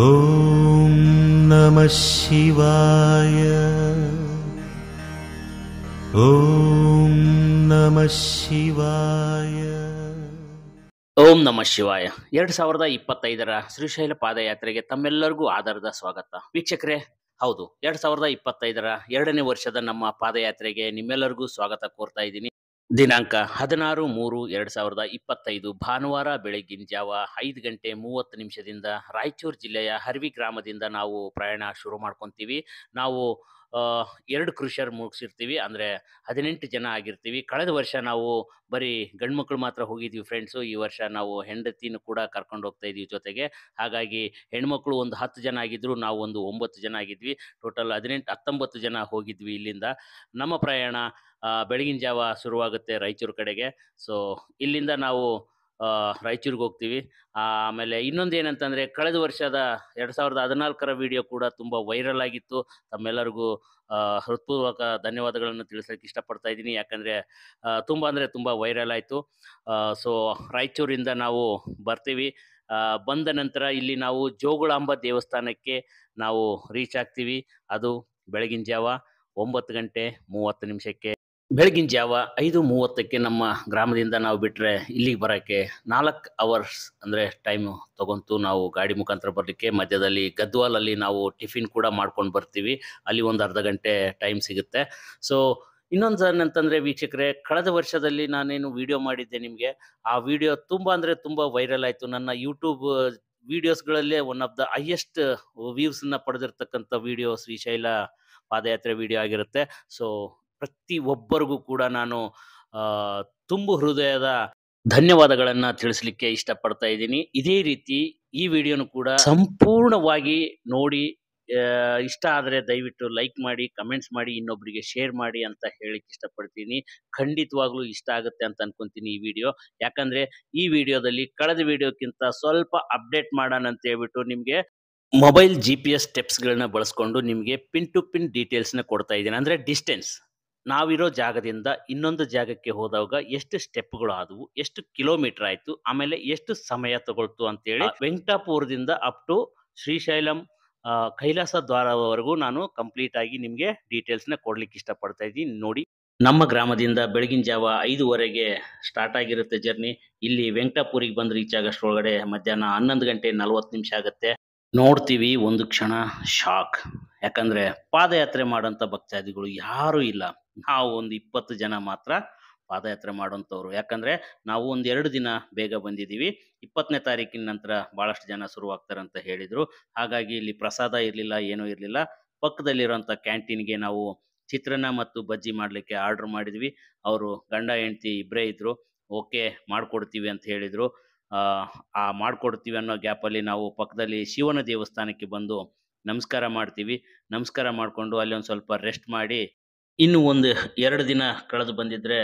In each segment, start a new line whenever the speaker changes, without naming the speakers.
ಓಂ ನಮಃ ಶಿವಾಯ. ಓಂ ನಮಃ ಶಿವಾಯ.
ಓಂ ನಮಃ ಶಿವಾಯ. 2025 ಶ್ರೀಶೈಲ ಪಾದಯಾತ್ರೆಗೆ ತಮ್ಮೆಲ್ಲರಿಗೂ ಆಧಾರದ ಸ್ವಾಗತ. ವೀಕ್ಷಕರೇ, ಹೌದು, 2025 2ನೇ ವರ್ಷದ ನಮ್ಮ ಪಾದಯಾತ್ರೆಗೆ ನಿಮ್ಮೆಲ್ಲರಿಗೂ ಸ್ವಾಗತ ಕೋರ್ತಾ ಇದ್ದೀನಿ. ದಿನಾಂಕ 16/3/2025 ಭಾನುವಾರ ಬೆಳಗಿನ ಜಾವ 5:30 ರಾಯಚೂರು ಜಿಲ್ಲೆಯ ಹರ್ವಿ ಗ್ರಾಮದಿಂದ ನಾವು ಪ್ರಯಾಣ ಶುರು ಮಾಡ್ಕೊತೀವಿ. ನಾವು 2 ಕ್ರೂಷರ್ ಮುಗಿಸಿರ್ತೀವಿ, ಅಂದರೆ 18 ಜನ ಆಗಿರ್ತೀವಿ. ಕಳೆದ ವರ್ಷ ನಾವು ಬರೀ ಗಂಡು ಮಕ್ಕಳು ಮಾತ್ರ ಹೋಗಿದ್ವಿ ಫ್ರೆಂಡ್ಸು. ಈ ವರ್ಷ ನಾವು ಹೆಂಡತಿನೂ ಕೂಡ ಕರ್ಕೊಂಡು ಹೋಗ್ತಾ ಇದೀವಿ ಜೊತೆಗೆ. ಹಾಗಾಗಿ ಹೆಣ್ಮಕ್ಳು ಒಂದು 10 ಜನ ಆಗಿದ್ರು, ನಾವು ಒಂದು 9 ಜನ ಆಗಿದ್ವಿ. ಟೋಟಲ್ 19 ಜನ ಹೋಗಿದ್ವಿ ಇಲ್ಲಿಂದ. ನಮ್ಮ ಪ್ರಯಾಣ ಬೆಳಗಿನ ಜಾವ ಶುರುವಾಗುತ್ತೆ ರಾಯಚೂರು ಕಡೆಗೆ. ಸೊ ಇಲ್ಲಿಂದ ನಾವು ರಾಯಚೂರಿಗೆ ಹೋಗ್ತೀವಿ. ಆಮೇಲೆ ಇನ್ನೊಂದು ಏನಂತಂದರೆ, ಕಳೆದ ವರ್ಷದ 2014 ವಿಡಿಯೋ ಕೂಡ ತುಂಬ ವೈರಲ್ ಆಗಿತ್ತು. ತಮ್ಮೆಲ್ಲರಿಗೂ ಹೃತ್ಪೂರ್ವಕ ಧನ್ಯವಾದಗಳನ್ನು ತಿಳಿಸೋಕ್ಕೆ ಇಷ್ಟಪಡ್ತಾ ಇದ್ದೀನಿ. ಯಾಕಂದರೆ ತುಂಬ ಅಂದರೆ ತುಂಬ ವೈರಲ್ ಆಯಿತು. ಸೊ ರಾಯಚೂರಿಂದ ನಾವು ಬರ್ತೀವಿ. ಬಂದ ನಂತರ ಇಲ್ಲಿ ನಾವು ಜೋಗುಳಾಂಬ ದೇವಸ್ಥಾನಕ್ಕೆ ನಾವು ರೀಚ್ ಆಗ್ತೀವಿ. ಅದು ಬೆಳಗಿನ ಜಾವ 9:30 ಬೆಳಗಿನ ಜಾವ 5:30 ನಮ್ಮ ಗ್ರಾಮದಿಂದ ನಾವು ಬಿಟ್ಟರೆ ಇಲ್ಲಿಗೆ ಬರೋಕ್ಕೆ 4 ಅವರ್ಸ್ ಅಂದರೆ ಟೈಮು ತಗೊಂತು. ನಾವು ಗಾಡಿ ಮುಖಾಂತರ ಬರಲಿಕ್ಕೆ ಮಧ್ಯದಲ್ಲಿ ಗದ್ವಾಲಲ್ಲಿ ನಾವು ಟಿಫಿನ್ ಕೂಡ ಮಾಡ್ಕೊಂಡು ಬರ್ತೀವಿ. ಅಲ್ಲಿ ಒಂದು ಅರ್ಧ ಗಂಟೆ ಟೈಮ್ ಸಿಗುತ್ತೆ. ಸೊ ಇನ್ನೊಂದು ಏನಂತಂದರೆ ವೀಕ್ಷಕರೇ, ಕಳೆದ ವರ್ಷದಲ್ಲಿ ನಾನೇನು ವಿಡಿಯೋ ಮಾಡಿದ್ದೆ ನಿಮಗೆ, ಆ ವಿಡಿಯೋ ತುಂಬ ಅಂದರೆ ತುಂಬ ವೈರಲ್ ಆಯಿತು. ನನ್ನ ಯೂಟ್ಯೂಬ್ ವೀಡಿಯೋಸ್ಗಳಲ್ಲೇ ಒನ್ ಆಫ್ ದ ಹೈಯೆಸ್ಟ್ ವ್ಯೂಸನ್ನು ಪಡೆದಿರ್ತಕ್ಕಂಥ ವಿಡಿಯೋ ಶ್ರೀಶೈಲ ಪಾದಯಾತ್ರೆ ವಿಡಿಯೋ ಆಗಿರುತ್ತೆ. ಸೊ ಪ್ರತಿ ಒಬ್ಬರಿಗೂ ಕೂಡ ನಾನು ತುಂಬು ಹೃದಯದ ಧನ್ಯವಾದಗಳನ್ನು ತಿಳಿಸ್ಲಿಕ್ಕೆ ಇಷ್ಟಪಡ್ತಾ ಇದ್ದೀನಿ. ಇದೇ ರೀತಿ ಈ ವಿಡಿಯೋನು ಕೂಡ ಸಂಪೂರ್ಣವಾಗಿ ನೋಡಿ, ಇಷ್ಟ ಆದರೆ ದಯವಿಟ್ಟು ಲೈಕ್ ಮಾಡಿ, ಕಮೆಂಟ್ಸ್ ಮಾಡಿ, ಇನ್ನೊಬ್ಬರಿಗೆ ಶೇರ್ ಮಾಡಿ ಅಂತ ಹೇಳಿಕ್ಕೆ ಇಷ್ಟಪಡ್ತೀನಿ. ಖಂಡಿತವಾಗ್ಲೂ ಇಷ್ಟ ಆಗುತ್ತೆ ಅಂತ ಅನ್ಕೊಂತೀನಿ ಈ ವಿಡಿಯೋ. ಯಾಕಂದರೆ ಈ ವಿಡಿಯೋದಲ್ಲಿ ಕಳೆದ ವಿಡಿಯೋಕ್ಕಿಂತ ಸ್ವಲ್ಪ ಅಪ್ಡೇಟ್ ಮಾಡೋಣ ಅಂತ ಹೇಳ್ಬಿಟ್ಟು ನಿಮಗೆ ಮೊಬೈಲ್ GPS ಸ್ಟೆಪ್ಸ್ಗಳನ್ನ ಬಳಸ್ಕೊಂಡು ನಿಮಗೆ ಪಿನ್ ಟು ಪಿನ್ ಡೀಟೇಲ್ಸ್ನ ಕೊಡ್ತಾ ಇದ್ದೀನಿ. ಅಂದರೆ ಡಿಸ್ಟೆನ್ಸ್, ನಾವಿರೋ ಜಾಗದಿಂದ ಇನ್ನೊಂದು ಜಾಗಕ್ಕೆ ಹೋದಾಗ ಎಷ್ಟು ಸ್ಟೆಪ್ಗಳು ಆದವು, ಎಷ್ಟು ಕಿಲೋಮೀಟರ್ ಆಯಿತು, ಆಮೇಲೆ ಎಷ್ಟು ಸಮಯ ತಗೊಳ್ತು ಅಂತೇಳಿ ವೆಂಕಟಾಪುರದಿಂದ ಅಪ್ ಟು ಶ್ರೀಶೈಲಂ ಕೈಲಾಸ ದ್ವಾರವರೆಗೂ ನಾನು ಕಂಪ್ಲೀಟ್ ಆಗಿ ನಿಮಗೆ ಡೀಟೇಲ್ಸ್ನ ಕೊಡ್ಲಿಕ್ಕೆ ಇಷ್ಟಪಡ್ತಾ ಇದ್ದೀನಿ. ನೋಡಿ, ನಮ್ಮ ಗ್ರಾಮದಿಂದ ಬೆಳಗಿನ ಜಾವ 5:00 ಸ್ಟಾರ್ಟ್ ಆಗಿರುತ್ತೆ ಜರ್ನಿ. ಇಲ್ಲಿ ವೆಂಕಟಾಪುರಿಗೆ ಬಂದು ರೀಚ್ ಆಗೋಷ್ಟ್ರೊಳಗಡೆ ಮಧ್ಯಾಹ್ನ 11:40 ಆಗುತ್ತೆ. ನೋಡ್ತೀವಿ, ಒಂದು ಕ್ಷಣ ಶಾಕ್. ಯಾಕಂದರೆ ಪಾದಯಾತ್ರೆ ಮಾಡೋಂಥ ಭಕ್ತಾದಿಗಳು ಯಾರೂ ಇಲ್ಲ. ನಾವು ಒಂದು 20 ಜನ ಮಾತ್ರ ಪಾದಯಾತ್ರೆ ಮಾಡೋಂಥವ್ರು. ಯಾಕಂದರೆ ನಾವು ಒಂದು 2 ದಿನ ಬೇಗ ಬಂದಿದ್ದೀವಿ. 20ನೇ ತಾರೀಕಿನ ನಂತರ ಭಾಳಷ್ಟು ಜನ ಶುರುವಾಗ್ತಾರೆ ಅಂತ ಹೇಳಿದರು. ಹಾಗಾಗಿ ಇಲ್ಲಿ ಪ್ರಸಾದ ಇರಲಿಲ್ಲ, ಏನೂ ಇರಲಿಲ್ಲ. ಪಕ್ಕದಲ್ಲಿರೋಂಥ ಕ್ಯಾಂಟೀನ್ಗೆ ನಾವು ಚಿತ್ರಾನ್ನ ಮತ್ತು ಬಜ್ಜಿ ಮಾಡಲಿಕ್ಕೆ ಆರ್ಡ್ರ್ ಮಾಡಿದ್ವಿ. ಅವರು ಗಂಡ ಹೆಂಡತಿ ಇಬ್ಬರೇ ಇದ್ದರು. ಓಕೆ, ಮಾಡಿಕೊಡ್ತೀವಿ ಅಂತ ಹೇಳಿದರು. ಮಾಡಿಕೊಡ್ತೀವಿ ಅನ್ನೋ ಗ್ಯಾಪಲ್ಲಿ ನಾವು ಪಕ್ಕದಲ್ಲಿ ಶಿವನ ದೇವಸ್ಥಾನಕ್ಕೆ ಬಂದು ನಮಸ್ಕಾರ ಮಾಡ್ತೀವಿ. ನಮಸ್ಕಾರ ಮಾಡಿಕೊಂಡು ಅಲ್ಲಿ ಒಂದು ಸ್ವಲ್ಪ ರೆಸ್ಟ್ ಮಾಡಿ, ಇನ್ನು ಒಂದು 2 ದಿನ ಕಳೆದು ಬಂದಿದ್ದರೆ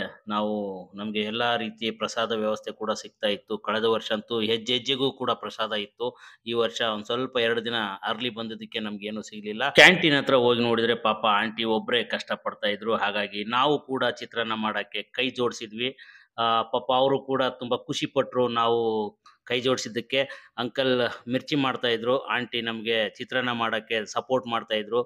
ನಮಗೆ ಎಲ್ಲ ರೀತಿಯ ಪ್ರಸಾದ ವ್ಯವಸ್ಥೆ ಕೂಡ ಸಿಗ್ತಾ ಇತ್ತು. ಕಳೆದ ವರ್ಷ ಅಂತೂ ಹೆಜ್ಜೆ ಹೆಜ್ಜೆಗೂ ಕೂಡ ಪ್ರಸಾದ ಇತ್ತು. ಈ ವರ್ಷ ಒಂದು ಸ್ವಲ್ಪ 2 ದಿನ ಅರ್ಲಿ ಬಂದಿದ್ದಕ್ಕೆ ನಮಗೇನು ಸಿಗಲಿಲ್ಲ. ಕ್ಯಾಂಟೀನ್ ಹತ್ರ ಹೋಗಿ ನೋಡಿದರೆ ಪಾಪ ಆಂಟಿ ಒಬ್ಬರೇ ಕಷ್ಟಪಡ್ತಾ ಇದ್ರು. ಹಾಗಾಗಿ ನಾವು ಕೂಡ ಚಿತ್ರಾನ್ನ ಮಾಡೋಕ್ಕೆ ಕೈ ಜೋಡಿಸಿದ್ವಿ. ಪಾಪ ಅವರು ಕೂಡ ತುಂಬ ಖುಷಿಪಟ್ಟರು ನಾವು ಕೈ ಜೋಡಿಸಿದ್ದಕ್ಕೆ. ಅಂಕಲ್ ಮಿರ್ಚಿ ಮಾಡ್ತಾಯಿದ್ರು, ಆಂಟಿ ನಮಗೆ ಚಿತ್ರಾನ್ನ ಮಾಡೋಕ್ಕೆ ಸಪೋರ್ಟ್ ಮಾಡ್ತಾಯಿದ್ರು.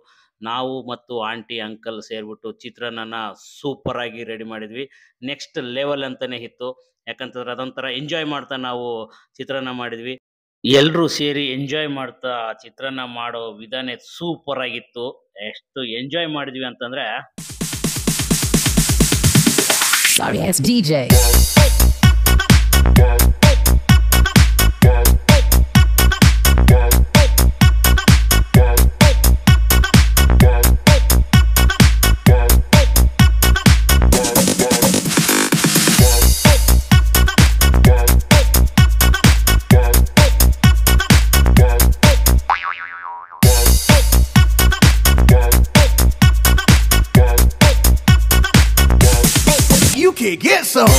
ನಾವು ಮತ್ತು ಆಂಟಿ ಅಂಕಲ್ ಸೇರಿಬಿಟ್ಟು ಚಿತ್ರಾನ್ನ ಸೂಪರಾಗಿ ರೆಡಿ ಮಾಡಿದ್ವಿ. ನೆಕ್ಸ್ಟ್ ಲೆವೆಲ್ ಅಂತಲೇ ಇತ್ತು. ಯಾಕಂತಂದ್ರೆ ಅದೊಂಥರ ಎಂಜಾಯ್ ಮಾಡ್ತಾ ನಾವು ಚಿತ್ರಾನ್ನ ಮಾಡಿದ್ವಿ. ಎಲ್ಲರೂ ಸೇರಿ ಎಂಜಾಯ್ ಮಾಡ್ತಾ ಚಿತ್ರಾನ್ನ ಮಾಡೋ ವಿಧಾನ ಸೂಪರಾಗಿತ್ತು. ಎಷ್ಟು ಎಂಜಾಯ್ ಮಾಡಿದ್ವಿ ಅಂತಂದರೆ,
Sorry, it's DJ.
You can get some.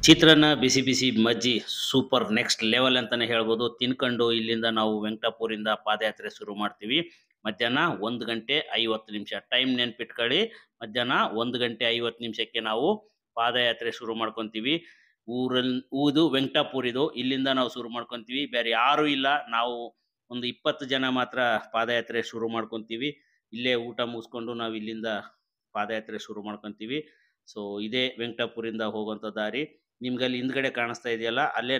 ಚಿತ್ರಾನ್ನ, ಬಿಸಿ ಬಿಸಿ ಮಜ್ಜಿ ಸೂಪರ್ ನೆಕ್ಸ್ಟ್ ಲೆವೆಲ್ ಅಂತಾನೆ ಹೇಳ್ಬೋದು. ತಿನ್ಕೊಂಡು ಇಲ್ಲಿಂದ ನಾವು ವೆಂಕಟಾಪುರಿಂದ ಪಾದಯಾತ್ರೆ ಶುರು ಮಾಡ್ತೀವಿ. ಮಧ್ಯಾಹ್ನ 1:50 ಟೈಮ್ ನೆನ್ಪಿಟ್ಕೊಳ್ಳಿ. ಮಧ್ಯಾಹ್ನ 1:50 ನಾವು ಪಾದಯಾತ್ರೆ ಶುರು ಮಾಡ್ಕೊಂತೀವಿ. ಊದು ವೆಂಕಟಾಪುರ ಇದು. ಇಲ್ಲಿಂದ ನಾವು ಶುರು ಮಾಡ್ಕೊಂತೀವಿ. ಬೇರೆ ಯಾರು ಇಲ್ಲ, ನಾವು ಒಂದು 20 ಜನ ಮಾತ್ರ ಪಾದಯಾತ್ರೆ ಶುರು ಮಾಡ್ಕೊಂತೀವಿ. ಇಲ್ಲೇ ಊಟ ಮುಗಿಸ್ಕೊಂಡು ನಾವು ಇಲ್ಲಿಂದ ಪಾದಯಾತ್ರೆ ಶುರು ಮಾಡ್ಕೊಂತೀವಿ. ಸೊ ಇದೇ ವೆಂಕಟಾಪುರಿಂದ ಹೋಗುವಂಥ ದಾರಿ. ನಿಮ್ಗೆ ಅಲ್ಲಿ ಹಿಂದ್ಗಡೆ ಕಾಣಿಸ್ತಾ ಇದೆಯಲ್ಲ, ಅಲ್ಲೇ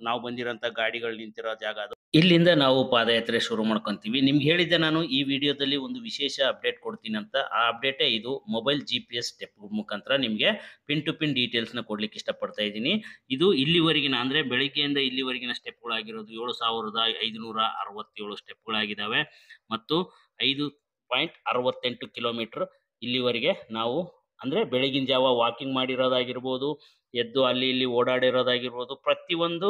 ನಾವು ಬಂದಿರೋಂಥ ಗಾಡಿಗಳು ನಿಂತಿರೋ ಜಾಗ ಅದು. ಇಲ್ಲಿಂದ ನಾವು ಪಾದಯಾತ್ರೆ ಶುರು ಮಾಡ್ಕೊಂತೀವಿ. ನಿಮ್ಗೆ ಹೇಳಿದ್ದೆ ನಾನು ಈ ವಿಡಿಯೋದಲ್ಲಿ ಒಂದು ವಿಶೇಷ ಅಪ್ಡೇಟ್ ಕೊಡ್ತೀನಿ ಅಂತ. ಆ ಅಪ್ಡೇಟೇ ಇದು. ಮೊಬೈಲ್ GPS ಸ್ಟೆಪ್ ಮುಖಾಂತರ ನಿಮಗೆ ಪಿನ್ ಟು ಪಿನ್ ಡೀಟೇಲ್ಸ್ನ ಕೊಡ್ಲಿಕ್ಕೆ ಇಷ್ಟಪಡ್ತಾ ಇದ್ದೀನಿ. ಇದು ಇಲ್ಲಿವರೆಗಿನ ಅಂದರೆ ಬೆಳಿಗ್ಗೆಯಿಂದ ಇಲ್ಲಿವರೆಗಿನ ಸ್ಟೆಪ್ಗಳಾಗಿರೋದು 7567 ಸ್ಟೆಪ್ಗಳಾಗಿದ್ದಾವೆ ಮತ್ತು 5.68 ಕಿಲೋಮೀಟರ್ ಇಲ್ಲಿವರೆಗೆ ನಾವು ಅಂದರೆ ಬೆಳಗಿನ ಜಾವ ವಾಕಿಂಗ್ ಮಾಡಿರೋದಾಗಿರ್ಬೋದು, ಎದ್ದು ಅಲ್ಲಿ ಇಲ್ಲಿ ಓಡಾಡಿರೋದಾಗಿರ್ಬೋದು, ಪ್ರತಿಯೊಂದು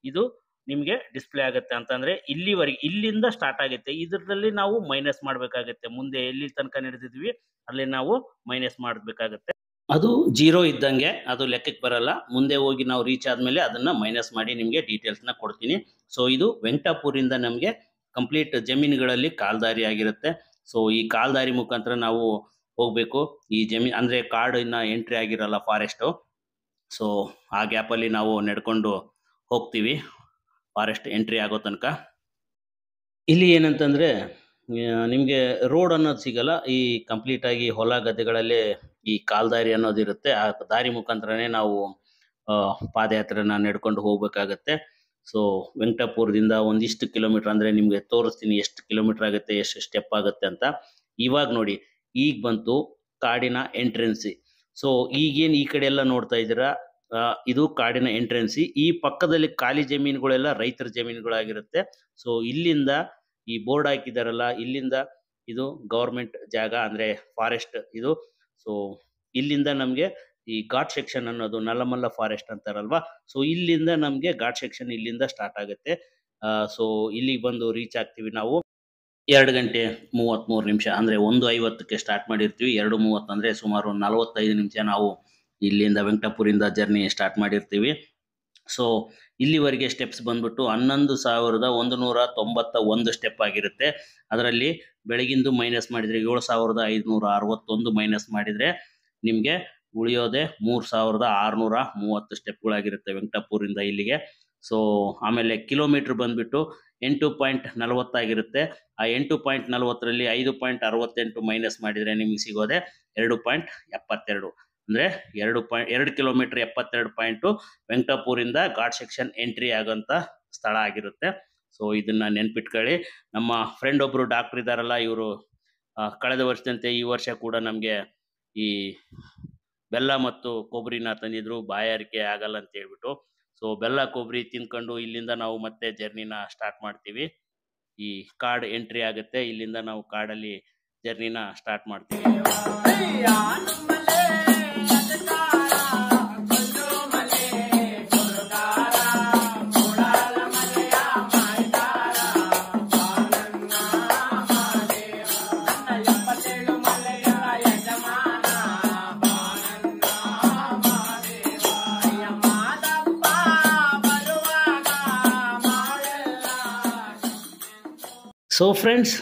ಇದು ನಿಮಗೆ ಡಿಸ್ಪ್ಲೇ ಆಗುತ್ತೆ. ಅಂತಂದರೆ ಇಲ್ಲಿವರೆಗೆ ಇಲ್ಲಿಂದ ಸ್ಟಾರ್ಟ್ ಆಗುತ್ತೆ. ಇದರಲ್ಲಿ ನಾವು ಮೈನಸ್ ಮಾಡಬೇಕಾಗತ್ತೆ. ಮುಂದೆ ಎಲ್ಲಿ ತನಕ ನಡೆದಿದ್ವಿ ಅಲ್ಲಿ ನಾವು ಮೈನಸ್ ಮಾಡಬೇಕಾಗತ್ತೆ. ಅದು 0 ಇದ್ದಂಗೆ, ಅದು ಲೆಕ್ಕಕ್ಕೆ ಬರಲ್ಲ. ಮುಂದೆ ಹೋಗಿ ನಾವು ರೀಚ್ ಆದಮೇಲೆ ಅದನ್ನು ಮೈನಸ್ ಮಾಡಿ ನಿಮಗೆ ಡೀಟೇಲ್ಸ್ನ ಕೊಡ್ತೀನಿ. ಸೊ ಇದು ವೆಂಕಟಾಪುರಿಂದ ನಮಗೆ ಕಂಪ್ಲೀಟ್ ಜಮೀನುಗಳಲ್ಲಿ ಕಾಲ್ದಾರಿ ಆಗಿರುತ್ತೆ. ಸೊ ಈ ಕಾಲ್ದಾರಿ ಮುಖಾಂತರ ನಾವು ಹೋಗಬೇಕು. ಈ ಜಮೀನು ಅಂದರೆ ಕಾಡಿನ ಎಂಟ್ರಿ ಆಗಿರಲ್ಲ ಫಾರೆಸ್ಟು. ಸೊ ಆ ಗ್ಯಾಪಲ್ಲಿ ನಾವು ನಡ್ಕೊಂಡು ಹೋಗ್ತೀವಿ ಫಾರೆಸ್ಟ್ ಎಂಟ್ರಿ ಆಗೋ ತನಕ. ಇಲ್ಲಿ ಏನಂತಂದರೆ ನಿಮಗೆ ರೋಡ್ ಅನ್ನೋದು ಸಿಗಲ್ಲ. ಈ ಕಂಪ್ಲೀಟಾಗಿ ಹೊಲ ಗದ್ದೆಗಳಲ್ಲೇ ಈ ಕಾಲ್ದಾರಿ ಅನ್ನೋದಿರುತ್ತೆ. ಆ ದಾರಿ ಮುಖಾಂತರನೇ ನಾವು ಪಾದಯಾತ್ರೆನ ನಡ್ಕೊಂಡು ಹೋಗ್ಬೇಕಾಗತ್ತೆ. ಸೊ ವೆಂಕಟಾಪುರದಿಂದ ಒಂದಿಷ್ಟು ಕಿಲೋಮೀಟ್ರ್ ಅಂದರೆ ನಿಮಗೆ ತೋರಿಸ್ತೀನಿ ಎಷ್ಟು ಕಿಲೋಮೀಟ್ರ್ ಆಗುತ್ತೆ, ಎಷ್ಟು ಸ್ಟೆಪ್ ಆಗುತ್ತೆ ಅಂತ. ಇವಾಗ ನೋಡಿ, ಈಗ ಬಂತು ಕಾಡಿನ ಎಂಟ್ರೆನ್ಸಿ. ಸೊ ಈಗೇನು ಈ ಕಡೆ ಎಲ್ಲ ನೋಡ್ತಾ ಇದ್ದೀರಾ, ಇದು ಕಾಡಿನ ಎಂಟ್ರೆನ್ಸಿ. ಈ ಪಕ್ಕದಲ್ಲಿ ಖಾಲಿ ಜಮೀನುಗಳೆಲ್ಲ ರೈತರ ಜಮೀನುಗಳಾಗಿರುತ್ತೆ. ಸೊ ಇಲ್ಲಿಂದ ಈ ಬೋರ್ಡ್ ಹಾಕಿದಾರಲ್ಲ, ಇಲ್ಲಿಂದ ಇದು ಗೌರ್ಮೆಂಟ್ ಜಾಗ ಅಂದರೆ ಫಾರೆಸ್ಟ್ ಇದು. ಸೊ ಇಲ್ಲಿಂದ ನಮಗೆ ಈ ಘಾಟ್ ಸೆಕ್ಷನ್ ಅನ್ನೋದು ನಲ್ಲಮಲ್ಲ ಫಾರೆಸ್ಟ್ ಅಂತಾರಲ್ವಾ, ಸೊ ಇಲ್ಲಿಂದ ನಮಗೆ ಘಾಟ್ ಸೆಕ್ಷನ್ ಇಲ್ಲಿಂದ ಸ್ಟಾರ್ಟ್ ಆಗುತ್ತೆ. ಸೊ ಇಲ್ಲಿಗೆ ಬಂದು ರೀಚ್ ಆಗ್ತೀವಿ ನಾವು 2:33 ಅಂದರೆ 1:50 ಸ್ಟಾರ್ಟ್ ಮಾಡಿರ್ತೀವಿ. 2:30 ಅಂದರೆ ಸುಮಾರು 45 ನಿಮಿಷ ನಾವು ಇಲ್ಲಿಂದ ವೆಂಕಟಾಪುರಿಂದ ಜರ್ನಿ ಸ್ಟಾರ್ಟ್ ಮಾಡಿರ್ತೀವಿ. ಸೊ ಇಲ್ಲಿವರೆಗೆ ಸ್ಟೆಪ್ಸ್ ಬಂದ್ಬಿಟ್ಟು 11,191 ಸ್ಟೆಪ್ ಆಗಿರುತ್ತೆ. ಅದರಲ್ಲಿ ಬೆಳಗಿಂದು ಮೈನಸ್ ಮಾಡಿದರೆ 7,561 ಮೈನಸ್ ಮಾಡಿದರೆ ನಿಮಗೆ ಉಳಿಯೋದೆ 3,630 ಸ್ಟೆಪ್ಗಳಾಗಿರುತ್ತೆ ವೆಂಕಟಾಪುರಿಂದ ಇಲ್ಲಿಗೆ. ಸೊ ಆಮೇಲೆ ಕಿಲೋಮೀಟ್ರ್ ಬಂದ್ಬಿಟ್ಟು 8.40 ಆಗಿರುತ್ತೆ. ಆ 8.40ರಲ್ಲಿ 5.68 ಮೈನಸ್ ಮಾಡಿದರೆ ನಿಮಗೆ ಸಿಗೋದೆ 2.72 ಅಂದರೆ 2 ಕಿಲೋಮೀಟ್ರ್ 72 ಪಾಯಿಂಟು ವೆಂಕಟಾಪುರಿಂದ ಘಾಟ್ ಸೆಕ್ಷನ್ ಎಂಟ್ರಿ ಆಗೋಂಥ ಸ್ಥಳ ಆಗಿರುತ್ತೆ. ಸೊ ಇದನ್ನು ನೆನ್ಪಿಟ್ಕೊಳ್ಳಿ. ನಮ್ಮ ಫ್ರೆಂಡ್ ಒಬ್ಬರು ಡಾಕ್ಟ್ರ್ ಇದ್ದಾರಲ್ಲ, ಇವರು ಕಳೆದ ವರ್ಷದಂತೆ ಈ ವರ್ಷ ಕೂಡ ನಮಗೆ ಈ ಬೆಲ್ಲ ಮತ್ತು ಕೊಬ್ಬರಿನ ತಂದಿದ್ರು, ಬಾಯಾರಿಕೆ ಆಗಲ್ಲ ಅಂತ ಹೇಳ್ಬಿಟ್ಟು. ಸೊ ಬೆಲ್ಲ ಕೊಬ್ಬರಿ ತಿಂದ್ಕೊಂಡು ಇಲ್ಲಿಂದ ನಾವು ಮತ್ತೆ ಜರ್ನಿನ ಸ್ಟಾರ್ಟ್ ಮಾಡ್ತೀವಿ. ಈ ಕಾಡ್ ಎಂಟ್ರಿ ಆಗುತ್ತೆ, ಇಲ್ಲಿಂದ ನಾವು ಕಾಡಲ್ಲಿ ಜರ್ನಿನ ಸ್ಟಾರ್ಟ್ ಮಾಡ್ತೀವಿ. ಸೊ ಫ್ರೆಂಡ್ಸ್,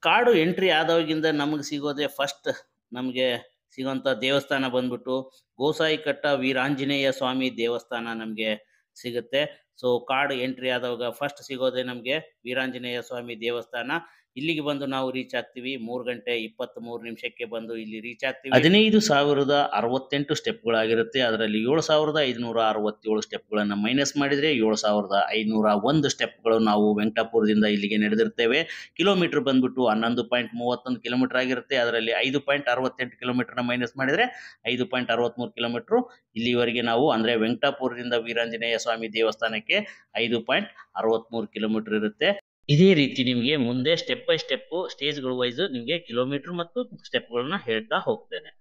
ಕಾಡು ಎಂಟ್ರಿ ಆದವಾಗಿಂದ ನಮಗೆ ಸಿಗೋದೆ ಫಸ್ಟ್ ನಮಗೆ ಸಿಗೋಂಥ ದೇವಸ್ಥಾನ ಬಂದ್ಬಿಟ್ಟು ಗೋಸಾಯಿಕಟ್ಟ ವೀರಾಂಜನೇಯ ಸ್ವಾಮಿ ದೇವಸ್ಥಾನ ನಮಗೆ ಸಿಗುತ್ತೆ. ಸೊ ಕಾಡು ಎಂಟ್ರಿ ಆದವಾಗ ಫಸ್ಟ್ ಸಿಗೋದೆ ನಮಗೆ ವೀರಾಂಜನೇಯ ಸ್ವಾಮಿ ದೇವಸ್ಥಾನ. ಇಲ್ಲಿಗೆ ಬಂದು ನಾವು ರೀಚ್ ಆಗ್ತೀವಿ 3:23 ಬಂದು ಇಲ್ಲಿ ರೀಚ್ ಆಗ್ತೀವಿ. 15,068 ಸ್ಟೆಪ್ಗಳಾಗಿರುತ್ತೆ. ಅದರಲ್ಲಿ 7,567 ಸ್ಟೆಪ್ಗಳನ್ನು ಮೈನಸ್ ಮಾಡಿದರೆ 7,501 ಸ್ಟೆಪ್ಗಳು ನಾವು ವೆಂಕಟಾಪುರದಿಂದ ಇಲ್ಲಿಗೆ ನಡೆದಿರ್ತೇವೆ. ಕಿಲೋಮೀಟರ್ ಬಂದ್ಬಿಟ್ಟು 11.31 ಕಿಲೋಮೀಟರ್ ಆಗಿರುತ್ತೆ. ಅದರಲ್ಲಿ 5.68 ಕಿಲೋಮೀಟರ್ನ ಮೈನಸ್ ಮಾಡಿದರೆ 5.63 ಕಿಲೋಮೀಟ್ರು ಇಲ್ಲಿವರೆಗೆ ನಾವು ಅಂದರೆ ವೆಂಕಟಾಪುರದಿಂದ ವೀರಾಂಜನೇಯ ಸ್ವಾಮಿ ದೇವಸ್ಥಾನಕ್ಕೆ 5.63 ಕಿಲೋಮೀಟರ್ ಇರುತ್ತೆ. ಇದೇ ರೀತಿ ನಿಮಗೆ ಮುಂದೆ ಸ್ಟೆಪ್ ಬೈ ಸ್ಟೆಪ್ ಸ್ಟೇಜ್ಗಳ ವೈಸ್ ನಿಮಗೆ ಕಿಲೋಮೀಟರ್ ಮತ್ತು ಸ್ಟೆಪ್ಗಳನ್ನ ಹೇಳ್ತಾ ಹೋಗ್ತೇನೆ.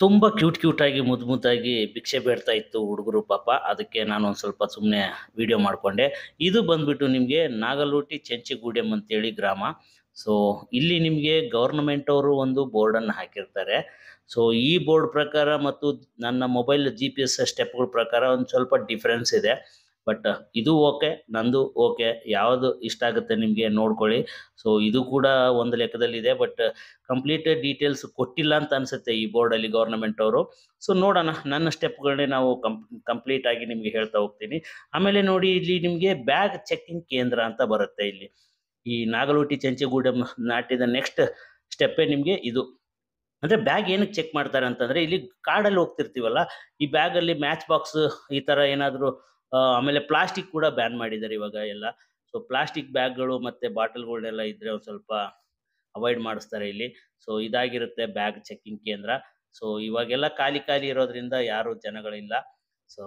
ತುಂಬ ಕ್ಯೂಟಾಗಿ ಮುದ್ದಾಗಿ ಭಿಕ್ಷೆ ಬೇಡ್ತಾ ಇತ್ತು ಹುಡುಗರು ಪಾಪ. ಅದಕ್ಕೆ ನಾನು ಒಂದು ಸ್ವಲ್ಪ ಸುಮ್ಮನೆ ವಿಡಿಯೋ ಮಾಡಿಕೊಂಡೆ. ಇದು ಬಂದ್ಬಿಟ್ಟು ನಿಮಗೆ ನಾಗಲೋಟಿ ಚೆಂಚಿಗೂಡೆಂ ಅಂತೇಳಿ ಗ್ರಾಮ. ಸೊ ಇಲ್ಲಿ ನಿಮಗೆ ಗೌರ್ನಮೆಂಟ್ ಅವರು ಒಂದು ಬೋರ್ಡನ್ನು ಹಾಕಿರ್ತಾರೆ. ಸೊ ಈ ಬೋರ್ಡ್ ಪ್ರಕಾರ ಮತ್ತು ನನ್ನ ಮೊಬೈಲ್ GPS ಸ್ಟೆಪ್ಗಳ ಪ್ರಕಾರ ಒಂದು ಸ್ವಲ್ಪ ಡಿಫ್ರೆನ್ಸ್ ಇದೆ. ಬಟ್ ಇದು ಓಕೆ, ನಂದು ಓಕೆ. ಯಾವುದು ಇಷ್ಟ ಆಗುತ್ತೆ ನಿಮಗೆ ನೋಡ್ಕೊಳ್ಳಿ. ಸೊ ಇದು ಕೂಡ ಒಂದು ಲೆಕ್ಕದಲ್ಲಿದೆ, ಬಟ್ ಕಂಪ್ಲೀಟ್ ಡೀಟೇಲ್ಸ್ ಕೊಟ್ಟಿಲ್ಲ ಅಂತ ಅನಿಸುತ್ತೆ ಈ ಬೋರ್ಡಲ್ಲಿ ಗೌರ್ನಮೆಂಟ್ ಅವರು. ಸೊ ನೋಡೋಣ, ನನ್ನ ಸ್ಟೆಪ್ಗಳನ್ನೇ ನಾವು ಕಂಪ್ಲೀಟ್ ಆಗಿ ನಿಮಗೆ ಹೇಳ್ತಾ ಹೋಗ್ತೀನಿ. ಆಮೇಲೆ ನೋಡಿ, ಇಲ್ಲಿ ನಿಮಗೆ ಬ್ಯಾಗ್ ಚೆಕಿಂಗ್ ಕೇಂದ್ರ ಅಂತ ಬರುತ್ತೆ. ಇಲ್ಲಿ ಈ ನಾಗಲೋಟಿ ಚೆಂಚಿಗೂಡೆಂ ನಾಟಿದ ನೆಕ್ಸ್ಟ್ ಸ್ಟೆಪ್ಪೇ ನಿಮಗೆ ಇದು. ಅಂದರೆ ಬ್ಯಾಗ್ ಏನಕ್ಕೆ ಚೆಕ್ ಮಾಡ್ತಾರೆ ಅಂತಂದರೆ, ಇಲ್ಲಿ ಕಾಡಲ್ಲಿ ಹೋಗ್ತಿರ್ತೀವಲ್ಲ, ಈ ಬ್ಯಾಗಲ್ಲಿ ಮ್ಯಾಚ್ ಬಾಕ್ಸ್ ಈ ಥರ ಏನಾದರೂ, ಆಮೇಲೆ ಪ್ಲಾಸ್ಟಿಕ್ ಕೂಡ ಬ್ಯಾನ್ ಮಾಡಿದ್ದಾರೆ ಇವಾಗ ಎಲ್ಲ. ಸೊ ಪ್ಲಾಸ್ಟಿಕ್ ಬ್ಯಾಗ್ಗಳು ಮತ್ತು ಬಾಟಲ್ಗಳನ್ನೆಲ್ಲ ಇದ್ದರೆ ಒಂದು ಸ್ವಲ್ಪ ಅವಾಯ್ಡ್ ಮಾಡಿಸ್ತಾರೆ ಇಲ್ಲಿ. ಸೊ ಇದಾಗಿರುತ್ತೆ ಬ್ಯಾಗ್ ಚೆಕಿಂಗ್ ಕೇಂದ್ರ. ಸೊ ಇವಾಗೆಲ್ಲ ಖಾಲಿ ಇರೋದ್ರಿಂದ ಯಾರು ಜನಗಳಿಲ್ಲ. ಸೊ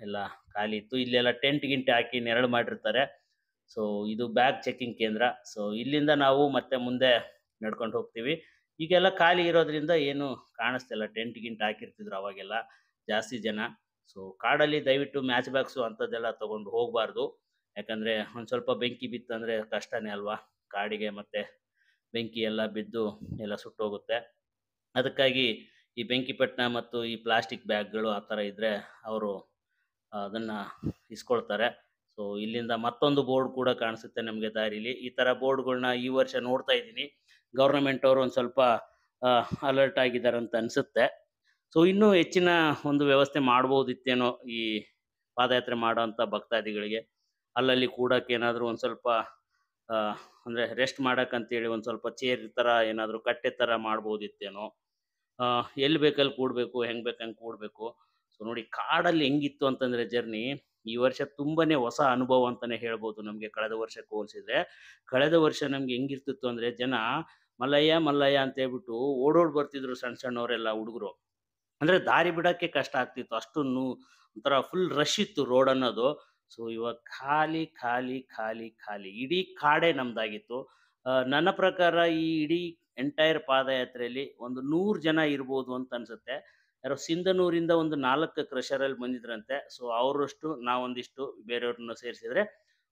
ಎಲ್ಲ ಖಾಲಿ ಇತ್ತು. ಇಲ್ಲೆಲ್ಲ ಟೆಂಟ್ ಹಾಕಿ ನೆರಳು ಮಾಡಿರ್ತಾರೆ. ಸೊ ಇದು ಬ್ಯಾಗ್ ಚೆಕಿಂಗ್ ಕೇಂದ್ರ. ಸೊ ಇಲ್ಲಿಂದ ನಾವು ಮತ್ತೆ ಮುಂದೆ ನಡ್ಕೊಂಡು ಹೋಗ್ತೀವಿ. ಈಗೆಲ್ಲ ಖಾಲಿ ಇರೋದ್ರಿಂದ ಏನು ಕಾಣಿಸ್ತಿಲ್ಲ. ಟೆಂಟ್ ಹಾಕಿರ್ತಿದ್ರು ಅವಾಗೆಲ್ಲ ಜಾಸ್ತಿ ಜನ. ಸೊ ಕಾಡಲ್ಲಿ ದಯವಿಟ್ಟು ಮ್ಯಾಚ್ ಬಾಕ್ಸು ಅಂಥದ್ದೆಲ್ಲ ತೊಗೊಂಡು ಹೋಗಬಾರ್ದು. ಯಾಕಂದರೆ ಒಂದು ಸ್ವಲ್ಪ ಬೆಂಕಿ ಬಿತ್ತಂದರೆ ಕಷ್ಟನೇ ಅಲ್ವಾ, ಕಾಡಿಗೆ ಮತ್ತು ಬೆಂಕಿ ಎಲ್ಲ ಬಿದ್ದು ಎಲ್ಲ ಸುಟ್ಟೋಗುತ್ತೆ. ಅದಕ್ಕಾಗಿ ಈ ಬೆಂಕಿಪಟ್ಟಣ ಮತ್ತು ಈ ಪ್ಲಾಸ್ಟಿಕ್ ಬ್ಯಾಗ್ಗಳು ಆ ಥರ ಇದ್ದರೆ ಅವರು ಅದನ್ನು ಇಸ್ಕೊಳ್ತಾರೆ. ಸೊ ಇಲ್ಲಿಂದ ಮತ್ತೊಂದು ಬೋರ್ಡ್ ಕೂಡ ಕಾಣಿಸುತ್ತೆ ನಮಗೆ ದಾರಿಲಿ. ಈ ಥರ ಬೋರ್ಡ್ಗಳನ್ನ ಈ ವರ್ಷ ನೋಡ್ತಾ ಇದ್ದೀನಿ. ಗೌರ್ನಮೆಂಟ್ ಅವರು ಒಂದು ಸ್ವಲ್ಪ ಅಲರ್ಟ್ ಆಗಿದ್ದಾರೆ ಅಂತ ಅನಿಸುತ್ತೆ. ಸೊ ಇನ್ನೂ ಹೆಚ್ಚಿನ ಒಂದು ವ್ಯವಸ್ಥೆ ಮಾಡ್ಬೋದಿತ್ತೇನೋ ಈ ಪಾದಯಾತ್ರೆ ಮಾಡೋಂಥ ಭಕ್ತಾದಿಗಳಿಗೆ. ಅಲ್ಲಲ್ಲಿ ಕೂಡಕ್ಕೆ ಏನಾದರೂ ಒಂದು ಸ್ವಲ್ಪ ಅಂದರೆ ರೆಸ್ಟ್ ಮಾಡೋಕ್ಕಂತೇಳಿ ಒಂದು ಸ್ವಲ್ಪ ಚೇರ್ ಥರ ಏನಾದರೂ ಕಟ್ಟೆ ಥರ ಮಾಡ್ಬೋದಿತ್ತೇನೋ. ಎಲ್ಲಿ ಬೇಕಲ್ಲಿ ಕೂಡಬೇಕು, ಹೆಂಗೆ ಬೇಕಂಗೆ ಕೂಡಬೇಕು. ಸೊ ನೋಡಿ, ಕಾಡಲ್ಲಿ ಹೆಂಗಿತ್ತು ಅಂತಂದರೆ ಜರ್ನಿ ಈ ವರ್ಷ ತುಂಬಾ ಹೊಸ ಅನುಭವ ಅಂತಲೇ ಹೇಳ್ಬೋದು ನಮಗೆ. ಕಳೆದ ವರ್ಷಕ್ಕೆ ಹೋಲಿಸಿದ್ರೆ ಕಳೆದ ವರ್ಷ ನಮ್ಗೆ ಹೆಂಗಿರ್ತಿತ್ತು ಅಂದರೆ, ಜನ ಮಲ್ಲಯ್ಯ ಅಂತ ಹೇಳ್ಬಿಟ್ಟು ಓಡೋಡಿ ಬರ್ತಿದ್ರು, ಸಣ್ಣವರೆಲ್ಲ ಹುಡುಗರು. ಅಂದರೆ ದಾರಿ ಬಿಡೋಕ್ಕೆ ಕಷ್ಟ ಆಗ್ತಿತ್ತು, ಅಷ್ಟು ಒಂಥರ ಫುಲ್ ರಶ್ ಇತ್ತು ರೋಡ್ ಅನ್ನೋದು. ಸೊ ಇವಾಗ ಖಾಲಿ ಇಡೀ ಕಾಡೇ ನಮ್ದಾಗಿತ್ತು. ನನ್ನ ಪ್ರಕಾರ ಈ ಇಡೀ ಎಂಟೈರ್ ಪಾದಯಾತ್ರೆಯಲ್ಲಿ ಒಂದು 100 ಜನ ಇರ್ಬೋದು ಅಂತ ಅನಿಸುತ್ತೆ. ಯಾರೋ ಸಿಂಧನೂರಿಂದ ಒಂದು 4 ಕ್ರಷರಲ್ಲಿ ಬಂದಿದ್ರಂತೆ. ಸೊ ಅವರಷ್ಟು ನಾವೊಂದಿಷ್ಟು ಬೇರೆಯವ್ರನ್ನ ಸೇರಿಸಿದ್ರೆ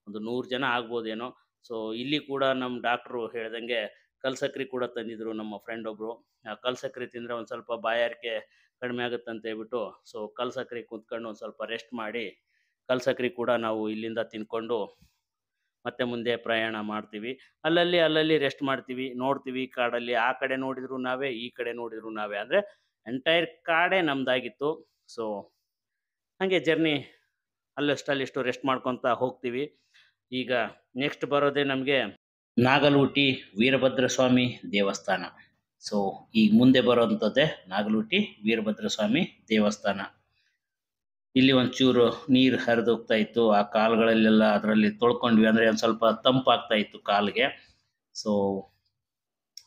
ಒಂದು 100 ಜನ ಆಗ್ಬೋದೇನೋ. ಸೊ ಇಲ್ಲಿ ಕೂಡ ನಮ್ಮ ಡಾಕ್ಟ್ರು ಹೇಳ್ದಂಗೆ ಕಲ್ಸಕ್ರಿ ಕೂಡ ತಂದಿದ್ರು ನಮ್ಮ ಫ್ರೆಂಡ್ ಒಬ್ಬರು. ಕಲ್ಸಕ್ರಿ ತಿಂದರೆ ಒಂದು ಸ್ವಲ್ಪ ಬಾಯಾರಿಕೆ ಕಡಿಮೆ ಆಗುತ್ತೆ ಅಂತ ಹೇಳ್ಬಿಟ್ಟು, ಸೊ ಕಲ್ಸಕ್ರಿ ಕುಂತ್ಕೊಂಡು ಒಂದು ಸ್ವಲ್ಪ ರೆಸ್ಟ್ ಮಾಡಿ ಕಲ್ಸಕ್ರಿ ಕೂಡ ನಾವು ಇಲ್ಲಿಂದ ತಿನ್ಕೊಂಡು ಮತ್ತೆ ಮುಂದೆ ಪ್ರಯಾಣ ಮಾಡ್ತೀವಿ. ಅಲ್ಲಲ್ಲಿ ರೆಸ್ಟ್ ಮಾಡ್ತೀವಿ, ನೋಡ್ತೀವಿ ಕಾಡಲ್ಲಿ. ಆ ಕಡೆ ನೋಡಿದ್ರು ನಾವೇ, ಈ ಕಡೆ ನೋಡಿದ್ರು ನಾವೇ. ಅಂದರೆ ಎಂಟೈರ್ ಕಾಡೇ ನಮ್ದಾಗಿತ್ತು. ಸೊ ಹಾಗೆ ಜರ್ನಿ ಅಲ್ಲಿಷ್ಟು ರೆಸ್ಟ್ ಮಾಡ್ಕೊತ ಹೋಗ್ತೀವಿ. ಈಗ ನೆಕ್ಸ್ಟ್ ಬರೋದೇ ನಮಗೆ ನಾಗಲೋಟಿ ವೀರಭದ್ರ ಸ್ವಾಮಿ ದೇವಸ್ಥಾನ. ಸೊ ಈಗ ಮುಂದೆ ಬರೋಂಥದ್ದೇ ನಾಗಲೋಟಿ ವೀರಭದ್ರ ಸ್ವಾಮಿ ದೇವಸ್ಥಾನ. ಇಲ್ಲಿ ಒಂಚೂರು ನೀರು ಹರಿದೋಗ್ತಾ ಇತ್ತು. ಆ ಕಾಲುಗಳಲ್ಲೆಲ್ಲ ಅದರಲ್ಲಿ ತೊಳ್ಕೊಂಡ್ವಿ. ಅಂದರೆ ಒಂದು ಸ್ವಲ್ಪ ತಂಪಾಗ್ತಾ ಇತ್ತು ಕಾಲಿಗೆ. ಸೊ